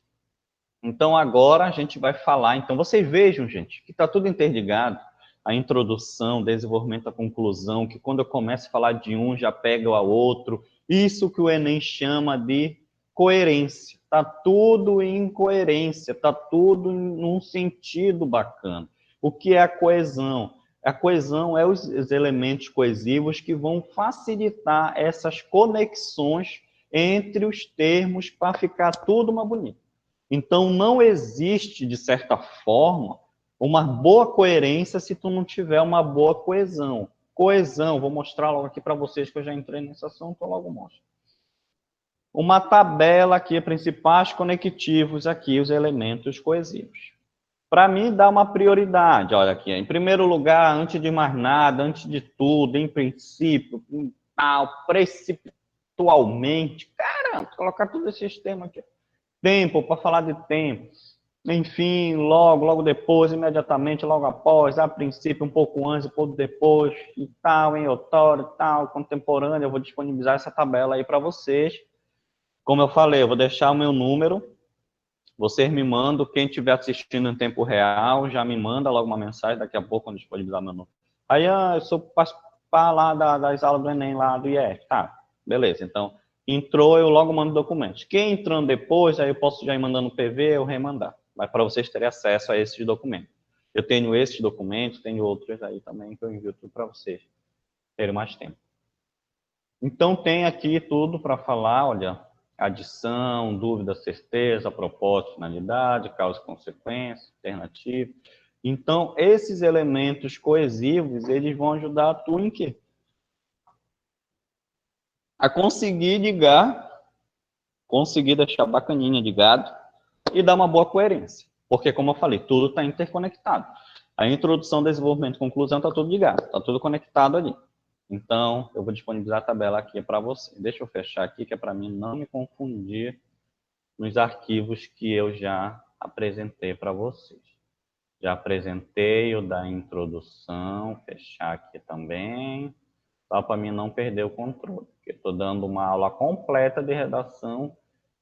Então, agora a gente vai falar. Então, vocês vejam, gente, que está tudo interligado. A introdução, desenvolvimento, a conclusão, que quando eu começo a falar de um, já pega o outro. Isso que o Enem chama de coerência. Está tudo em coerência, está tudo num sentido bacana. O que é a coesão? A coesão é os elementos coesivos que vão facilitar essas conexões entre os termos para ficar tudo mais bonito. Então, não existe, de certa forma, uma boa coerência se tu não tiver uma boa coesão. Coesão, vou mostrar logo aqui para vocês que eu já entrei nesse assunto, eu logo mostro. Uma tabela aqui, principais conectivos aqui, os elementos coesivos. Para mim, dá uma prioridade, olha aqui, em primeiro lugar, antes de mais nada, antes de tudo, em princípio, precipitualmente, caramba, colocar todos esses termos aqui. Tempo, para falar de tempo. Enfim, logo depois, imediatamente, logo após, a princípio, um pouco antes, um pouco depois, e tal, em outório, tal, contemporâneo, eu vou disponibilizar essa tabela aí para vocês. Como eu falei, eu vou deixar o meu número, vocês me mandam, quem estiver assistindo em tempo real, já me manda logo uma mensagem, daqui a pouco, quando disponibilizar meu número. Aí, eu sou participar lá das aulas do Enem, lá do IEF, tá, beleza, então, entrou, eu logo mando documentos. Quem entrando depois, aí eu posso já ir mandando PV ou remandar, mas para vocês terem acesso a esses documentos. Eu tenho esses documentos, tenho outros aí também, que eu envio tudo para vocês terem mais tempo. Então, tem aqui tudo para falar, olha, adição, dúvida, certeza, propósito, finalidade, causa e consequência, alternativa. Então, esses elementos coesivos, eles vão ajudar tu em quê? A conseguir ligar, conseguir deixar bacaninha ligado e dar uma boa coerência. Porque, como eu falei, tudo está interconectado. A introdução, desenvolvimento, conclusão, está tudo ligado, está tudo conectado ali. Então, eu vou disponibilizar a tabela aqui para você. Deixa eu fechar aqui, que é para mim não me confundir nos arquivos que eu já apresentei para vocês. Já apresentei o da introdução, fechar aqui também, só para mim não perder o controle, porque estou dando uma aula completa de redação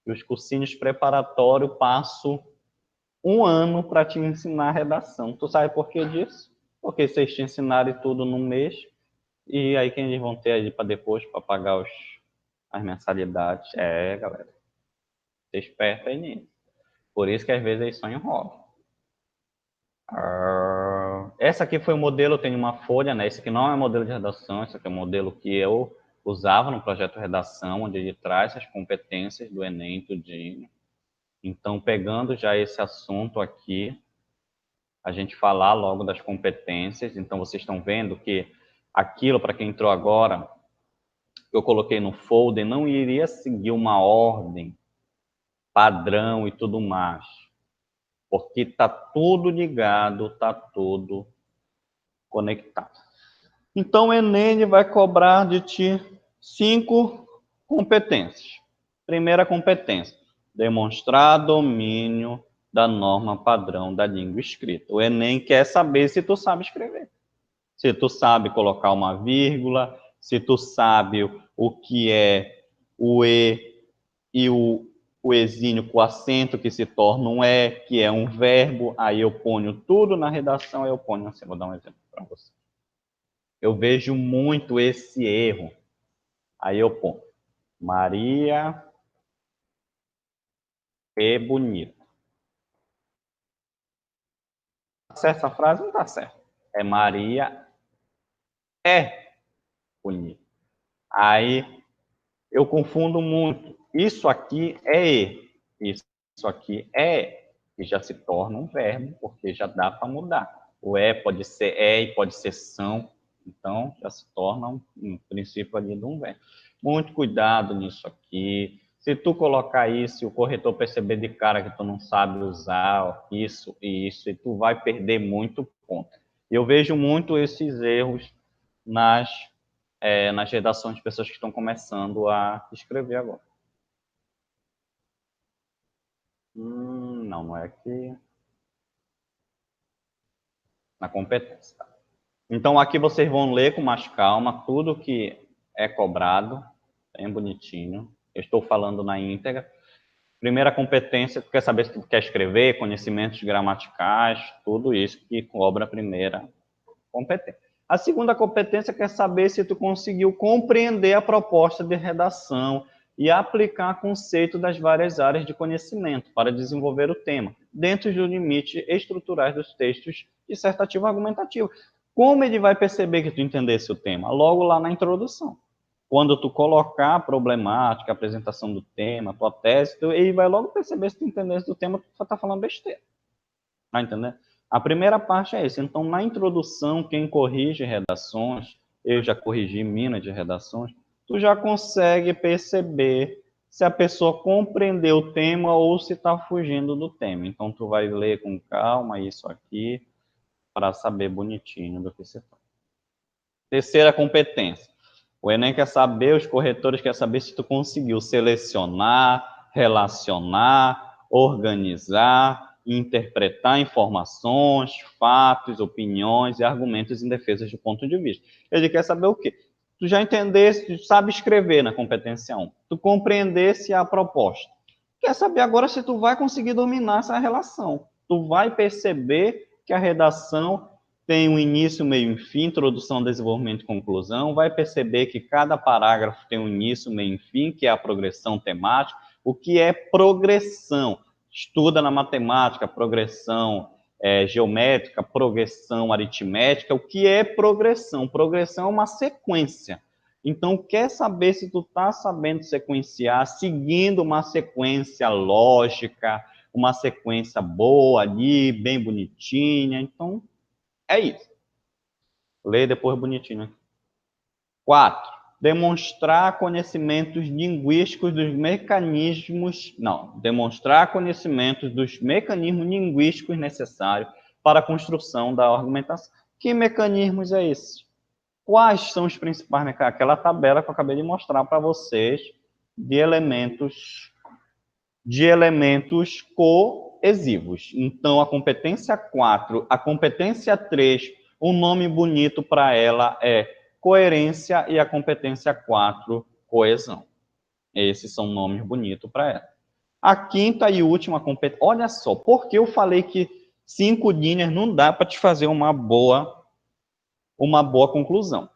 e os cursinhos preparatórios passo um ano para te ensinar redação. Tu sabe por que disso? Porque vocês te ensinaram tudo num mês, e aí quem eles vão ter aí para depois, para pagar as mensalidades? Galera, ser esperto aí nisso. Por isso que às vezes eles só enrolam. Essa aqui foi o modelo, eu tenho uma folha, né? Esse aqui não é modelo de redação, esse aqui é o modelo que eu usava no projeto Redação, onde ele traz as competências do Enem tudinho. Então, pegando já esse assunto aqui, a gente falar logo das competências. Então, vocês estão vendo que aquilo, para quem entrou agora, que eu coloquei no folder, não iria seguir uma ordem padrão e tudo mais. Porque está tudo ligado, está tudo conectado. Então, o Enem vai cobrar de ti 5 competências. Primeira competência, demonstrar domínio da norma padrão da língua escrita. O Enem quer saber se tu sabe escrever. Se tu sabe colocar uma vírgula, se tu sabe o que é o E e o exílio com acento que se torna um E, que é um verbo, aí eu ponho tudo na redação, aí eu ponho assim, vou dar um exemplo para você. Eu vejo muito esse erro. Aí eu ponho, Maria é bonita. Tá certo essa frase? Não tá certo. É Maria é bonita. Aí eu confundo muito. Isso aqui é E. Isso aqui é E, que já se torna um verbo, porque já dá para mudar. O E pode ser é e pode ser são. Então, já se torna um princípio ali de um verbo. Muito cuidado nisso aqui. Se tu colocar isso e o corretor perceber de cara que tu não sabe usar isso e isso, e tu vai perder muito ponto. Eu vejo muito esses erros nas redações de pessoas que estão começando a escrever agora. Não é aqui. Na competência. Tá? Então, aqui vocês vão ler com mais calma tudo que é cobrado, bem bonitinho. Eu estou falando na íntegra. Primeira competência, tu quer saber se tu quer escrever, conhecimentos gramaticais, tudo isso que cobra a primeira competência. A segunda competência quer saber se tu conseguiu compreender a proposta de redação e aplicar conceito das várias áreas de conhecimento para desenvolver o tema, dentro dos limites estruturais dos textos dissertativo e argumentativo. Como ele vai perceber que tu entendesse o tema? Logo lá na introdução. Quando tu colocar a problemática, a apresentação do tema, tua tese, ele vai logo perceber se tu entendesse do tema, tu só está falando besteira. Tá entendendo? A primeira parte é essa. Então, na introdução, quem corrige redações, eu já corrigi minas de redações, tu já consegue perceber se a pessoa compreendeu o tema ou se está fugindo do tema. Então, tu vai ler com calma isso aqui para saber bonitinho do que se trata. Terceira competência. O Enem quer saber, os corretores querem saber se tu conseguiu selecionar, relacionar, organizar, interpretar informações, fatos, opiniões e argumentos em defesa de ponto de vista. Ele quer saber o quê? Tu já entendesse, tu sabe escrever na competência 1. Tu compreendesse a proposta. Quer saber agora se tu vai conseguir dominar essa relação. Tu vai perceber que a redação tem um início, meio e fim, introdução, desenvolvimento e conclusão. Vai perceber que cada parágrafo tem um início, meio e fim, que é a progressão temática. O que é progressão? Estuda na matemática, progressão geométrica, progressão aritmética. O que é progressão? Progressão é uma sequência. Então, quer saber se tu está sabendo sequenciar, seguindo uma sequência lógica, uma sequência boa ali, bem bonitinha. Então, é isso. Lê depois bonitinho. 4. Demonstrar conhecimentos linguísticos dos mecanismos... Não, demonstrar conhecimentos dos mecanismos linguísticos necessários para a construção da argumentação. Que mecanismos é esse? Quais são os principais mecanismos? Aquela tabela que eu acabei de mostrar para vocês de elementos coesivos. Então, a competência 4, a competência 3, um nome bonito para ela é coerência e a competência 4, coesão. Esses são nomes bonitos para ela. A quinta e última competência... Olha só, por que eu falei que 5 linhas não dá para te fazer uma boa conclusão?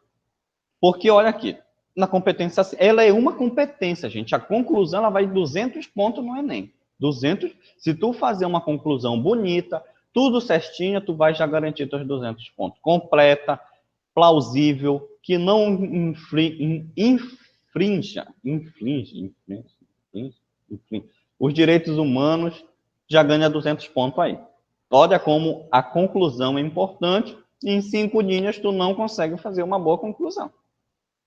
Porque, olha aqui, na competência, ela é uma competência, gente. A conclusão, ela vai 200 pontos no Enem. 200, se tu fazer uma conclusão bonita, tudo certinho, tu vai já garantir teus 200 pontos. Completa, plausível, que não infrinja os direitos humanos, já ganha 200 pontos aí. Olha como a conclusão é importante e em 5 linhas tu não consegue fazer uma boa conclusão.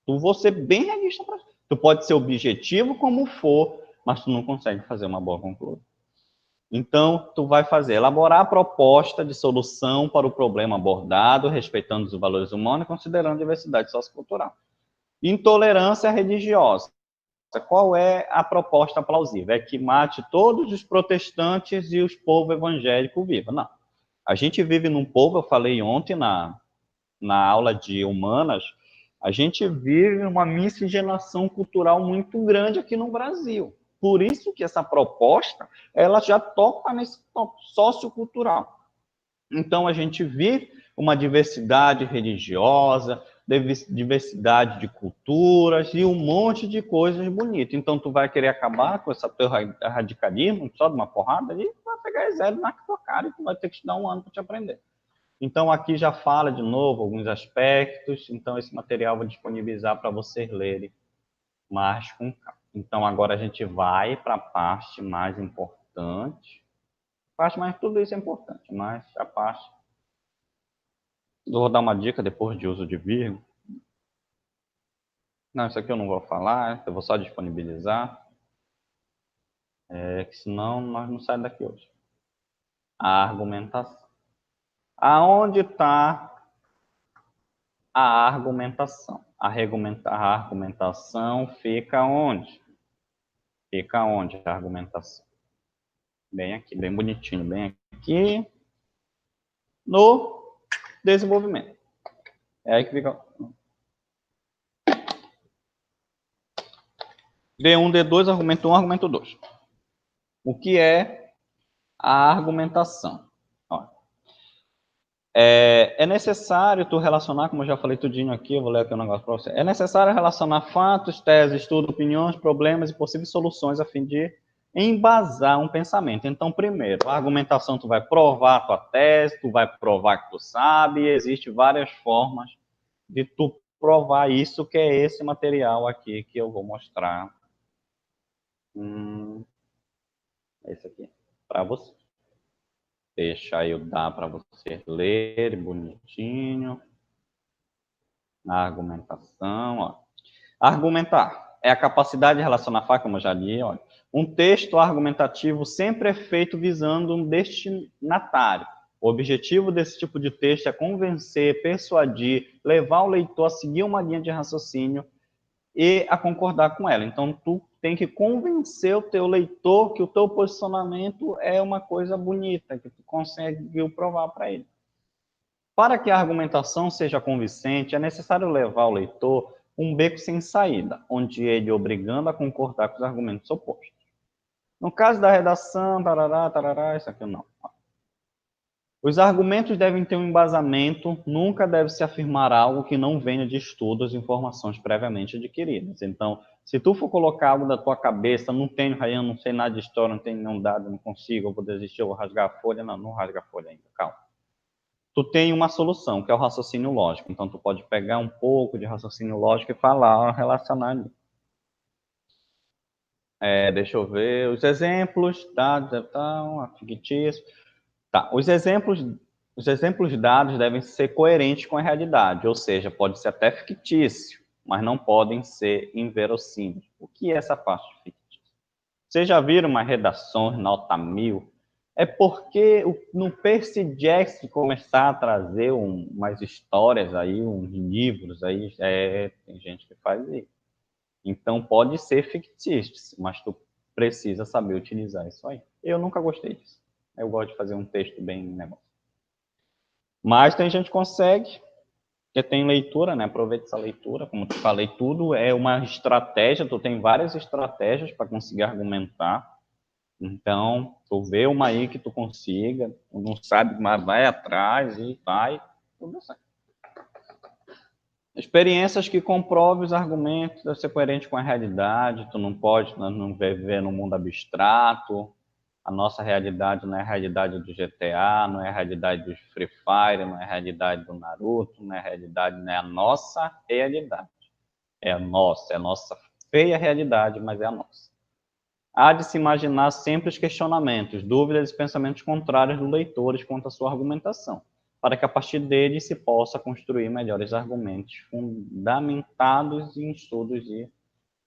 Tu vou ser bem realista para tu pode ser objetivo como for, mas tu não consegue fazer uma boa conclusão. Então, tu vai elaborar a proposta de solução para o problema abordado, respeitando os valores humanos e considerando a diversidade sociocultural. Intolerância religiosa. Qual é a proposta plausível? É que mate todos os protestantes e os povos evangélicos vivam. Não. A gente vive num povo, eu falei ontem na aula de humanas, a gente vive uma miscigenação cultural muito grande aqui no Brasil. Por isso que essa proposta, ela já toca nesse sociocultural. Então, a gente vive uma diversidade religiosa, diversidade de culturas e um monte de coisas bonitas. Então, tu vai querer acabar com esse teu radicalismo só de uma porrada e vai pegar zero na tua cara e tu vai ter que estudar 1 ano para te aprender. Então, aqui já fala de novo alguns aspectos. Então, esse material eu vou disponibilizar para vocês lerem mais com calma. Então, agora a gente vai para a parte mais importante. Tudo isso é importante, mas a parte... Vou dar uma dica depois de uso de vírgula. Não, isso aqui eu não vou falar, eu vou só disponibilizar. que senão nós não saímos daqui hoje. A argumentação. Aonde está a argumentação? A argumentação fica onde? Fica onde a argumentação? Bem aqui, bem bonitinho, bem aqui no desenvolvimento. É aí que fica. D1, D2, argumento 1, argumento 2. O que é a argumentação? É necessário tu relacionar, como eu já falei tudinho aqui, eu vou ler aqui um negócio para você. É necessário relacionar fatos, teses, estudo, opiniões, problemas e possíveis soluções a fim de embasar um pensamento. Então, primeiro, a argumentação tu vai provar a tua tese, tu vai provar que tu sabe, e existe várias formas de tu provar isso, que é esse material aqui que eu vou mostrar. Esse aqui, para você. Deixa eu dar para você ler bonitinho. Na argumentação, ó. Argumentar é a capacidade de relacionar fatos, como eu já li, ó. Um texto argumentativo sempre é feito visando um destinatário. O objetivo desse tipo de texto é convencer, persuadir, levar o leitor a seguir uma linha de raciocínio e a concordar com ela. Então, tu tem que convencer o teu leitor que o teu posicionamento é uma coisa bonita, que tu conseguiu provar para ele. Para que a argumentação seja convincente, é necessário levar o leitor um beco sem saída, onde ele obrigando a concordar com os argumentos opostos. No caso da redação, tarará, tarará, isso aqui não. Os argumentos devem ter um embasamento, nunca deve se afirmar algo que não venha de estudos e informações previamente adquiridas. Então, se tu for colocar algo da tua cabeça, não tenho, Ryan, não sei nada de história, não tenho nenhum dado, não consigo, eu vou desistir, eu vou rasgar a folha. Não, não rasga a folha ainda, calma. Tu tem uma solução, que é o raciocínio lógico. Então, tu pode pegar um pouco de raciocínio lógico e falar, relacionar ali. Deixa eu ver, os exemplos, dados, fictícios. Tá, os exemplos dados devem ser coerentes com a realidade, ou seja, pode ser até fictício, mas não podem ser inverossímeis. O que é essa parte fictícia? Vocês já viram uma redação nota 1000? É porque no Percy Jackson começar a trazer umas histórias aí, uns livros aí, tem gente que faz isso. Então pode ser fictício, mas tu precisa saber utilizar isso aí. Eu nunca gostei disso. Eu gosto de fazer um texto bem negócio. Mas tem gente que consegue, porque tem leitura, né? Aproveita essa leitura, como eu falei, tudo é uma estratégia, tu tem várias estratégias para conseguir argumentar. Então, tu vê uma aí que tu consiga, tu não sabe, mas vai atrás e vai, tudo certo. Experiências que comprovem os argumentos, deve ser coerente com a realidade, tu não pode não viver num mundo abstrato, a nossa realidade não é a realidade do GTA, não é a realidade do Free Fire, não é a realidade do Naruto, não é a realidade, não é a nossa realidade. É a nossa feia realidade, mas é a nossa. Há de se imaginar sempre os questionamentos, dúvidas e pensamentos contrários dos leitores quanto à sua argumentação, para que a partir deles se possa construir melhores argumentos fundamentados em estudos e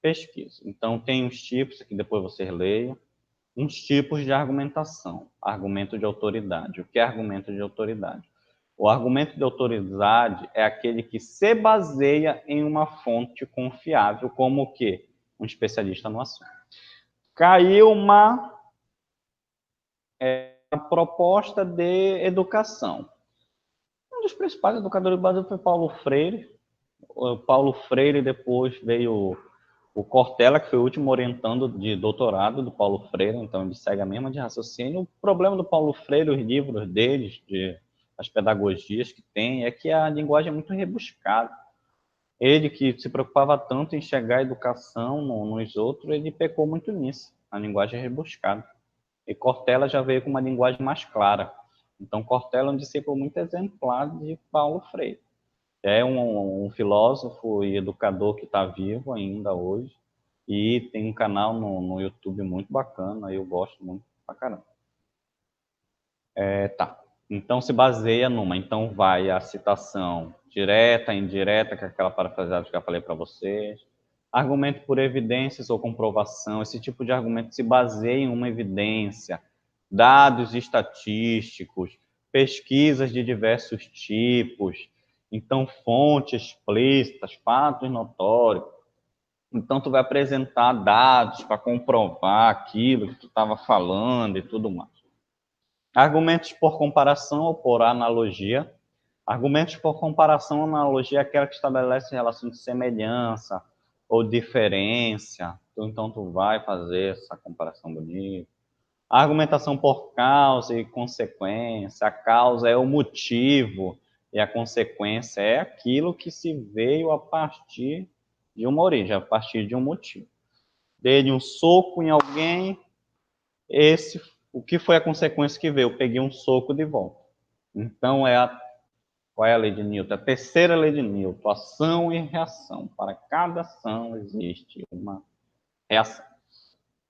pesquisa. Então, tem uns tipos, aqui depois vocês leiam, uns tipos de argumentação. Argumento de autoridade. O que é argumento de autoridade? O argumento de autoridade é aquele que se baseia em uma fonte confiável, como o quê? Um especialista no assunto. Caiu uma proposta de educação. Um dos principais educadores do Brasil foi Paulo Freire. O Paulo Freire, depois veio o Cortella, que foi o último orientando de doutorado do Paulo Freire, então ele segue a mesma de raciocínio. O problema do Paulo Freire, os livros deles, as pedagogias que tem, é que a linguagem é muito rebuscada. Ele, que se preocupava tanto em enxergar a educação nos outros, ele pecou muito nisso, a linguagem é rebuscada. E Cortella já veio com uma linguagem mais clara. Então, Cortella é um discípulo muito exemplar de Paulo Freire. É um filósofo e educador que está vivo ainda hoje. E tem um canal no YouTube muito bacana, eu gosto muito pra caramba. Tá. Então, se baseia numa. Então, vai a citação direta, indireta, que é aquela parafraseada que eu falei para vocês. Argumento por evidências ou comprovação. Esse tipo de argumento se baseia em uma evidência, dados estatísticos, pesquisas de diversos tipos, então fontes explícitas, fatos notórios. Então, tu vai apresentar dados para comprovar aquilo que tu estava falando e tudo mais. Argumentos por comparação ou por analogia. Argumentos por comparação ou analogia é aquela que estabelece relação de semelhança ou diferença. Então, tu vai fazer essa comparação bonita. A argumentação por causa e consequência. A causa é o motivo e a consequência é aquilo que se veio a partir de uma origem, a partir de um motivo. Dei um soco em alguém, o que foi a consequência que veio? Eu peguei um soco de volta. Então, qual é a lei de Newton? A terceira lei de Newton, ação e reação. Para cada ação existe uma reação.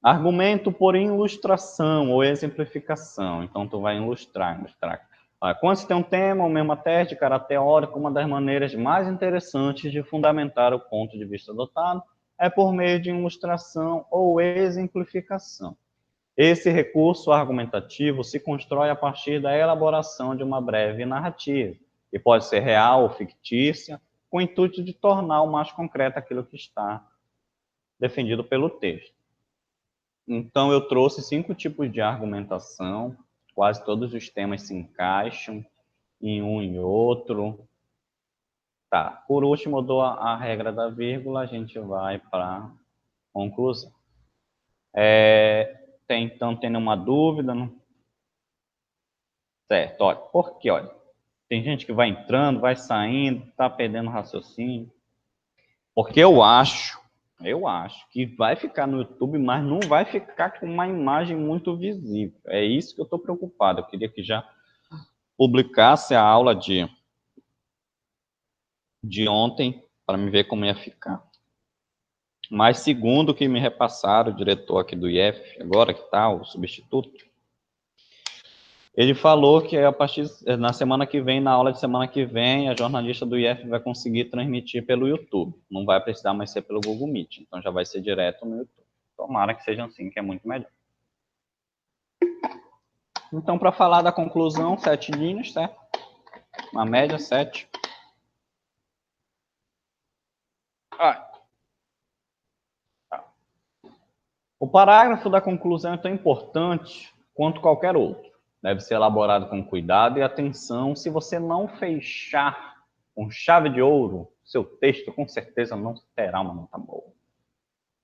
Argumento por ilustração ou exemplificação. Então, tu vai ilustrar. Quando se tem um tema ou mesmo tese de caráter teórico, uma das maneiras mais interessantes de fundamentar o ponto de vista adotado é por meio de ilustração ou exemplificação. Esse recurso argumentativo se constrói a partir da elaboração de uma breve narrativa, que pode ser real ou fictícia, com o intuito de tornar o mais concreto aquilo que está defendido pelo texto. Então, eu trouxe 5 tipos de argumentação, quase todos os temas se encaixam em um e outro. Tá, por último, eu dou a regra da vírgula, a gente vai para a conclusão. Então, tem nenhuma dúvida? Não? Certo, olha, porque, olha, tem gente que vai entrando, vai saindo, está perdendo raciocínio. Porque eu acho que vai ficar no YouTube, mas não vai ficar com uma imagem muito visível. É isso que eu estou preocupado. Eu queria que já publicasse a aula de ontem, para me ver como ia ficar. Mas segundo o que me repassaram, o diretor aqui do IF, agora que está, o substituto, ele falou que a partir na semana que vem, na aula de semana que vem, a jornalista do IF vai conseguir transmitir pelo YouTube. Não vai precisar mais ser pelo Google Meet. Então já vai ser direto no YouTube. Tomara que seja assim, que é muito melhor. Então, para falar da conclusão, 7 linhas, certo? Uma média, 7. O parágrafo da conclusão é tão importante quanto qualquer outro. Deve ser elaborado com cuidado e atenção. Se você não fechar com chave de ouro, seu texto com certeza não terá uma nota boa.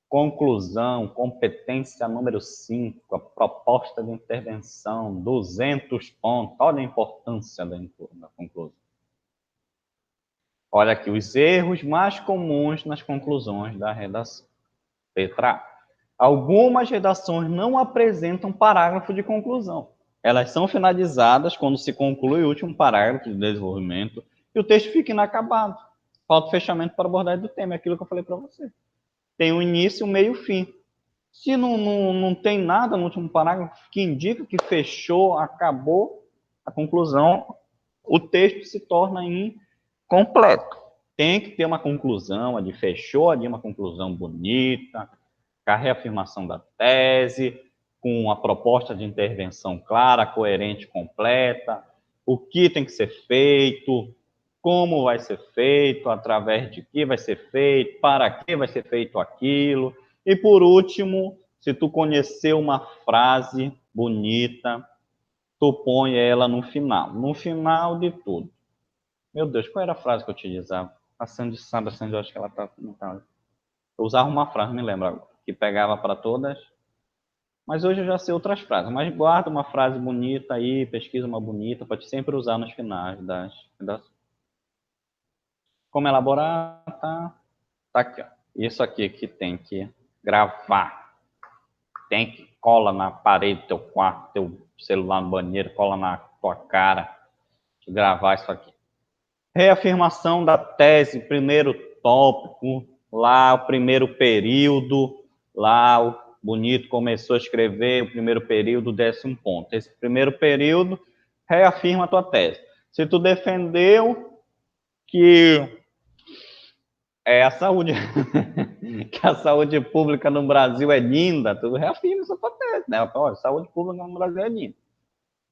Conclusão, competência número 5, a proposta de intervenção, 200 pontos. Olha a importância da conclusão. Olha aqui, os erros mais comuns nas conclusões da redação. Letra A. Algumas redações não apresentam parágrafo de conclusão. Elas são finalizadas quando se conclui o último parágrafo de desenvolvimento e o texto fica inacabado. Falta fechamento para abordagem do tema, é aquilo que eu falei para você. Tem um início, um meio e fim. Se não tem nada no último parágrafo que indica que fechou, acabou a conclusão, o texto se torna incompleto. Tem que ter uma conclusão, ali fechou ali uma conclusão bonita, com a reafirmação da tese, com a proposta de intervenção clara, coerente, completa, o que tem que ser feito, como vai ser feito, através de que vai ser feito, para que vai ser feito aquilo. E, por último, se tu conhecer uma frase bonita, tu põe ela no final de tudo. Meu Deus, qual era a frase que eu utilizava? A Sandy sabe, eu acho que ela tá... Eu usava uma frase, me lembro agora, que pegava para todas, mas hoje eu já sei outras frases. Mas guarda uma frase bonita aí, pesquisa uma bonita, pode sempre usar nos finais das Como elaborar, tá aqui, ó. Isso aqui que tem que gravar. Tem que cola na parede do teu quarto, teu celular no banheiro, cola na tua cara. Gravar isso aqui. Reafirmação da tese, primeiro tópico, lá o primeiro período, lá o bonito começou a escrever o primeiro período, 10º ponto. Esse primeiro período reafirma a tua tese. Se tu defendeu que É a saúde. Que a saúde pública no Brasil é linda, tu reafirma essa tua tese, né? Olha, saúde pública no Brasil é linda.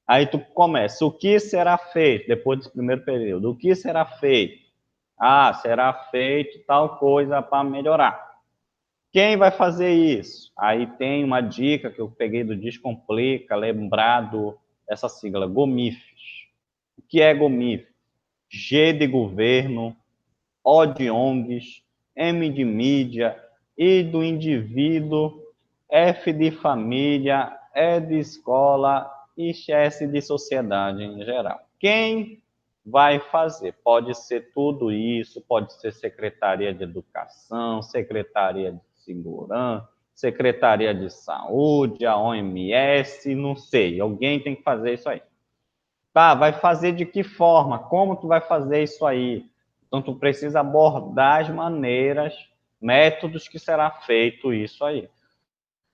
Aí tu começa, o que será feito depois desse primeiro período? O que será feito? Ah, será feito tal coisa para melhorar. Quem vai fazer isso? Aí tem uma dica que eu peguei do Descomplica, lembrado essa sigla, GOMIFES. O que é GOMIFES? G de governo, O de ONGs, M de mídia, I do indivíduo, F de família, E de escola e S de sociedade em geral. Quem vai fazer? Pode ser tudo isso, pode ser Secretaria de Educação, Secretaria de Segurança, Secretaria de Saúde, a OMS, não sei. Alguém tem que fazer isso aí. Tá, vai fazer de que forma? Como tu vai fazer isso aí? Então, tu precisa abordar as maneiras, métodos que será feito isso aí.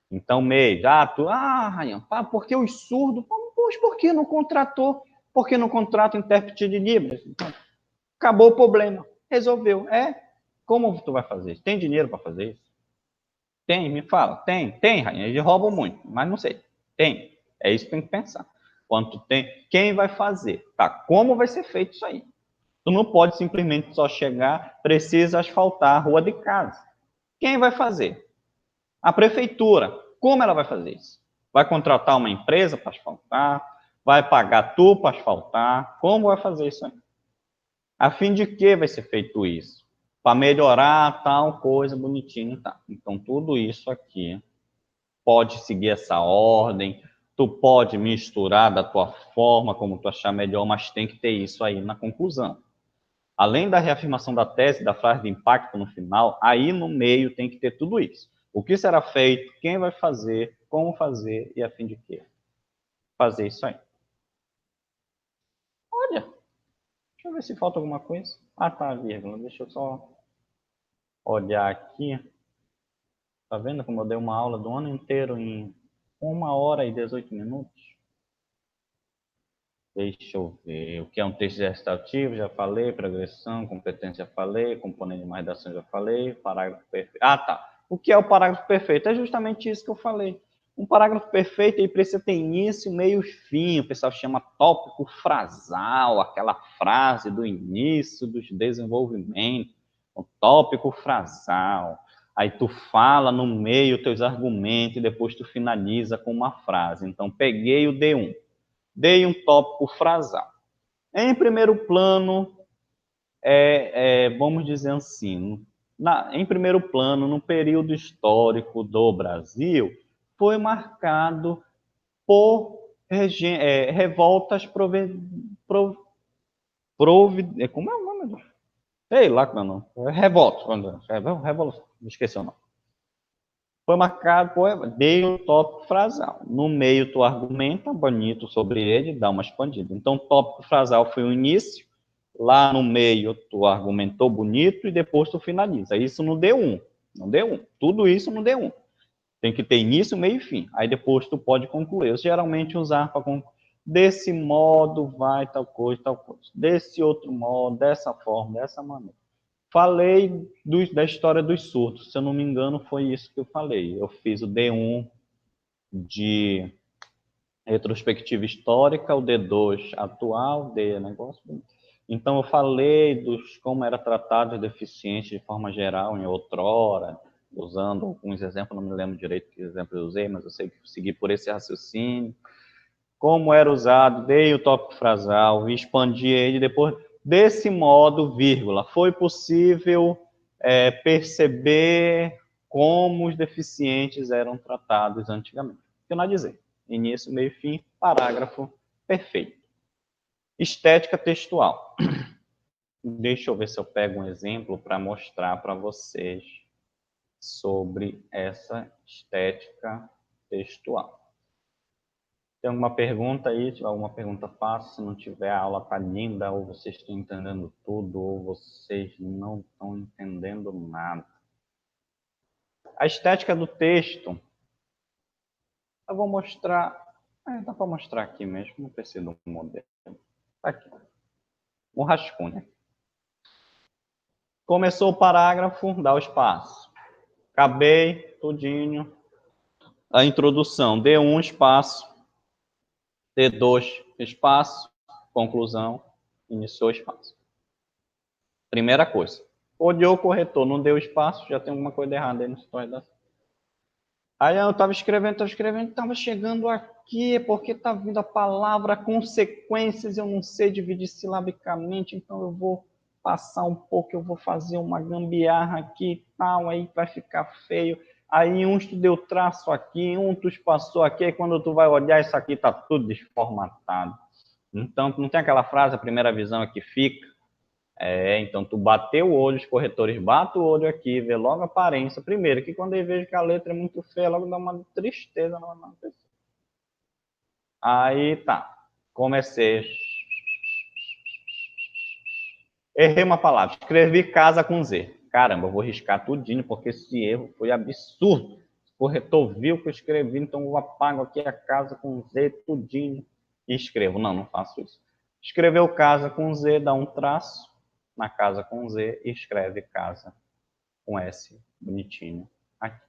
Então, Rayan, por que os surdos? Pois, por que não contratou? Por que não contrata intérprete de Libras? Então, acabou o problema. Resolveu. Como tu vai fazer isso? Tem dinheiro para fazer isso? Tem, me fala. Tem, Rayan. Eles roubam muito, mas não sei. Tem. É isso que tem que pensar. Quanto tem? Quem vai fazer? Tá, como vai ser feito isso aí? Tu não pode simplesmente só chegar, precisa asfaltar a rua de casa. Quem vai fazer? A prefeitura. Como ela vai fazer isso? Vai contratar uma empresa para asfaltar? Vai pagar tu para asfaltar? Como vai fazer isso aí? A fim de que vai ser feito isso? Para melhorar tal coisa bonitinho, tá? Então, tudo isso aqui pode seguir essa ordem, tu pode misturar da tua forma, como tu achar melhor, mas tem que ter isso aí na conclusão. Além da reafirmação da tese, da frase de impacto no final, aí no meio tem que ter tudo isso. O que será feito, quem vai fazer, como fazer e a fim de quê? Fazer isso aí. Olha, deixa eu ver se falta alguma coisa. Ah, tá, vírgula. Deixa eu só olhar aqui. Tá vendo como eu dei uma aula do ano inteiro em 1 hora e 18 minutos? Deixa eu ver. O que é um texto gestativo? Já falei. Progressão, competência, já falei. Componente de mais redação, já falei. Parágrafo perfeito. Ah, tá. O que é o parágrafo perfeito? É justamente isso que eu falei. Um parágrafo perfeito ele precisa ter início, meio e fim. O pessoal chama tópico frasal, aquela frase do início dos desenvolvimentos. O tópico frasal. Aí tu fala no meio teus argumentos e depois tu finaliza com uma frase. Então, peguei o D1. Dei um tópico frasal. Em primeiro plano, vamos dizer assim, em primeiro plano, no período histórico do Brasil, foi marcado por revoltas como é o nome? Sei lá como é o nome. Revolta, esqueci o nome. Foi marcado dei um tópico frasal. No meio, tu argumenta bonito sobre ele, dá uma expandida. Então, o tópico frasal foi o início, lá no meio, tu argumentou bonito e depois tu finaliza. Isso no D1. No D1. Tudo isso no D1. Tem que ter início, meio e fim. Aí depois tu pode concluir. Eu geralmente usar para concluir. Desse modo vai tal coisa, tal coisa. Desse outro modo, dessa forma, dessa maneira. Falei da história dos surtos, se eu não me engano, foi isso que eu falei. Eu fiz o D1 de retrospectiva histórica, o D2 atual, D negócio. Então, eu falei como era tratado os deficientes de forma geral em outrora, usando alguns exemplos, não me lembro direito que exemplo eu usei, mas eu sei que segui por esse raciocínio. Como era usado, dei o tópico frasal, expandi ele, depois, desse modo, vírgula, foi possível perceber como os deficientes eram tratados antigamente. Finalizei. Início, meio e fim, parágrafo perfeito. Estética textual. Deixa eu ver se eu pego um exemplo para mostrar para vocês sobre essa estética textual. Tem alguma pergunta aí? Se tiver alguma pergunta, faça. Se não tiver, a aula está linda, ou vocês estão entendendo tudo, ou vocês não estão entendendo nada. A estética do texto, eu vou mostrar. Dá para mostrar aqui mesmo, não precisa de um modelo. Tá aqui. Um rascunho. Começou o parágrafo, dá o espaço. Acabei, tudinho. A introdução, D1, espaço. D2, espaço. Conclusão, iniciou espaço. Primeira coisa. Odiou o corretor, não deu espaço, já tem alguma coisa errada aí na sua redação. Aí eu estava escrevendo, estava chegando aqui, porque está vindo a palavra consequências, eu não sei dividir silabicamente, então eu vou passar um pouco, eu vou fazer uma gambiarra aqui e tal, aí vai ficar feio. Aí uns tu deu traço aqui, um tu espaçou aqui, aí quando tu vai olhar, isso aqui está tudo desformatado. Então, não tem aquela frase, a primeira visão é que fica? Então tu bateu o olho, os corretores batem o olho aqui, vê logo a aparência. Primeiro, que quando eu vejo que a letra é muito feia, logo dá uma tristeza na pessoa. Aí tá, comecei. Errei uma palavra, escrevi casa com Z. Caramba, eu vou riscar tudinho, porque esse erro foi absurdo. O corretor viu que eu escrevi, então eu apago aqui a casa com Z tudinho e escrevo. Não, não faço isso. Escreveu casa com Z, dá um traço na casa com Z e escreve casa com S, bonitinho. Aqui.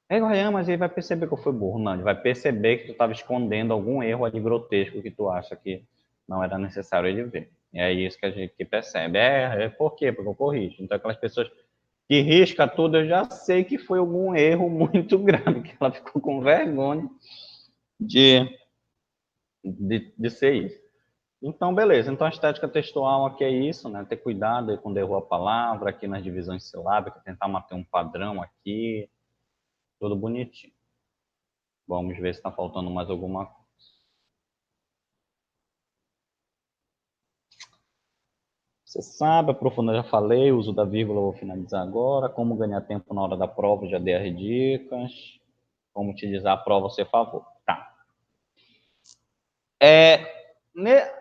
Ryan, mas ele vai perceber que eu fui burro. Não, ele vai perceber que tu estava escondendo algum erro ali grotesco que tu acha que não era necessário ele ver. E é isso que a gente percebe. Por quê? Porque eu corrijo. Então, aquelas pessoas que riscam tudo, eu já sei que foi algum erro muito grave, que ela ficou com vergonha de ser isso. Então, beleza. Então, a estética textual aqui é isso, né? Ter cuidado aí quando errou a palavra, aqui nas divisões silábicas, tentar manter um padrão aqui, tudo bonitinho. Vamos ver se está faltando mais alguma coisa. Você sabe, aprofundar, já falei, o uso da vírgula eu vou finalizar agora. Como ganhar tempo na hora da prova, já dei as dicas. Como utilizar a prova a seu favor. Tá.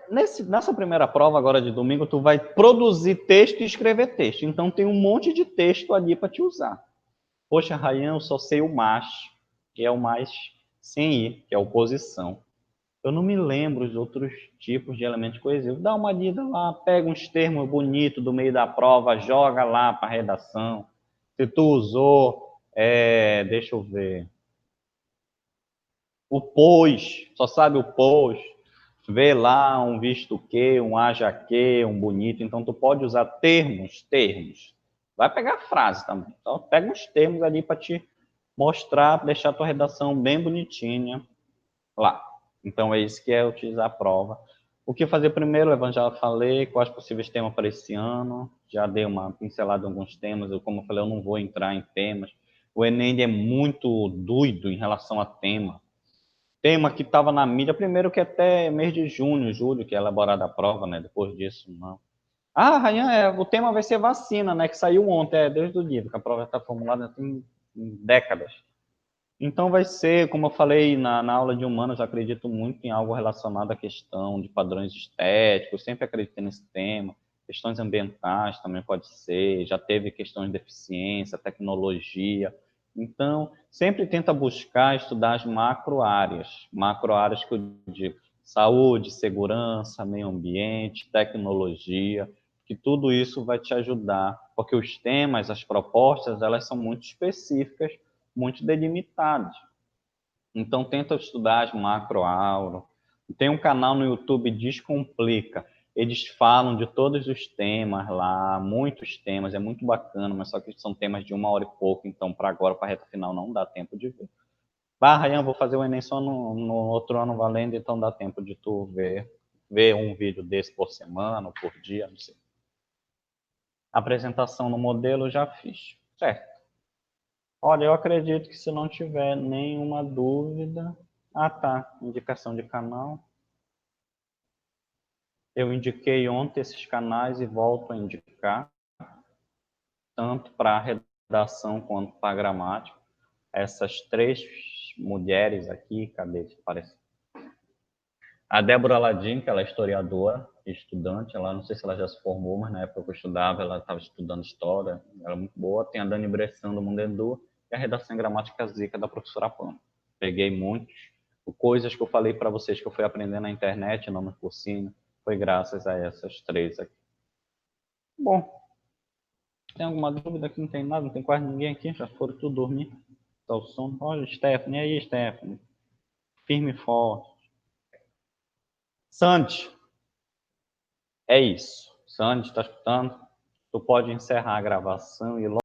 Nessa primeira prova agora de domingo, tu vai produzir texto e escrever texto. Então tem um monte de texto ali para te usar. Poxa, Ryan, eu só sei o mais, que é o mais sem i, que é a oposição. Eu não me lembro os outros tipos de elementos coesivos. Dá uma lida lá, pega uns termos bonitos do meio da prova, joga lá para a redação. Se tu usou, deixa eu ver, o pois, só sabe o pois, vê lá um visto que, um haja que, um bonito. Então, tu pode usar termos. Vai pegar frase também. Então, pega uns termos ali para te mostrar, deixar a tua redação bem bonitinha lá. Então, é isso que é utilizar a prova. O que fazer primeiro, eu já falei, quais possíveis temas para esse ano, já dei uma pincelada em alguns temas, como eu falei, eu não vou entrar em temas. O Enem é muito doido em relação a tema. Tema que estava na mídia, primeiro que até mês de junho, julho, que é elaborada a prova, né? Depois disso, não. Ah, Rayan, o tema vai ser vacina, né? Que saiu ontem, desde o livro, que a prova está formulada tem décadas. Então vai ser, como eu falei na aula de humanos, eu acredito muito em algo relacionado à questão de padrões estéticos, sempre acreditei nesse tema. Questões ambientais também pode ser, já teve questões de deficiência, tecnologia. Então, sempre tenta buscar estudar as macro áreas que eu digo, saúde, segurança, meio ambiente, tecnologia, que tudo isso vai te ajudar, porque os temas, as propostas, elas são muito específicas, muito delimitadas. Então, tenta estudar as macro-aulas. Tem um canal no YouTube, Descomplica. Eles falam de todos os temas lá, muitos temas, é muito bacana, mas só que são temas de 1 hora e pouco, então para agora, para a reta final, não dá tempo de ver. Ryan, vou fazer o Enem só no outro ano valendo, então dá tempo de tu ver um vídeo desse por semana ou por dia, não sei. Apresentação no modelo já fiz, certo? Olha, eu acredito que se não tiver nenhuma dúvida... Ah, tá. Indicação de canal. Eu indiquei ontem esses canais e volto a indicar, tanto para a redação quanto para a gramática. Essas 3 mulheres aqui, cadê? Parece. A Débora Ladim, que ela é historiadora, estudante, ela não sei se ela já se formou, mas na época que eu estudava, ela estava estudando história, ela é muito boa. Tem a Dani Bressan, do Mundo Edu, e a redação em gramática Zica, da professora Pam. Peguei muitos. Coisas que eu falei para vocês que eu fui aprender na internet, não no cursinho, foi graças a essas 3 aqui. Bom, tem alguma dúvida? Aqui não tem nada, não tem quase ninguém aqui, já foram tudo dormir. Tá o sono. Olha, Stephanie, e aí, Stephanie? Firme e forte. Sandy, é isso. Sandy, tá escutando? Tu pode encerrar a gravação e logo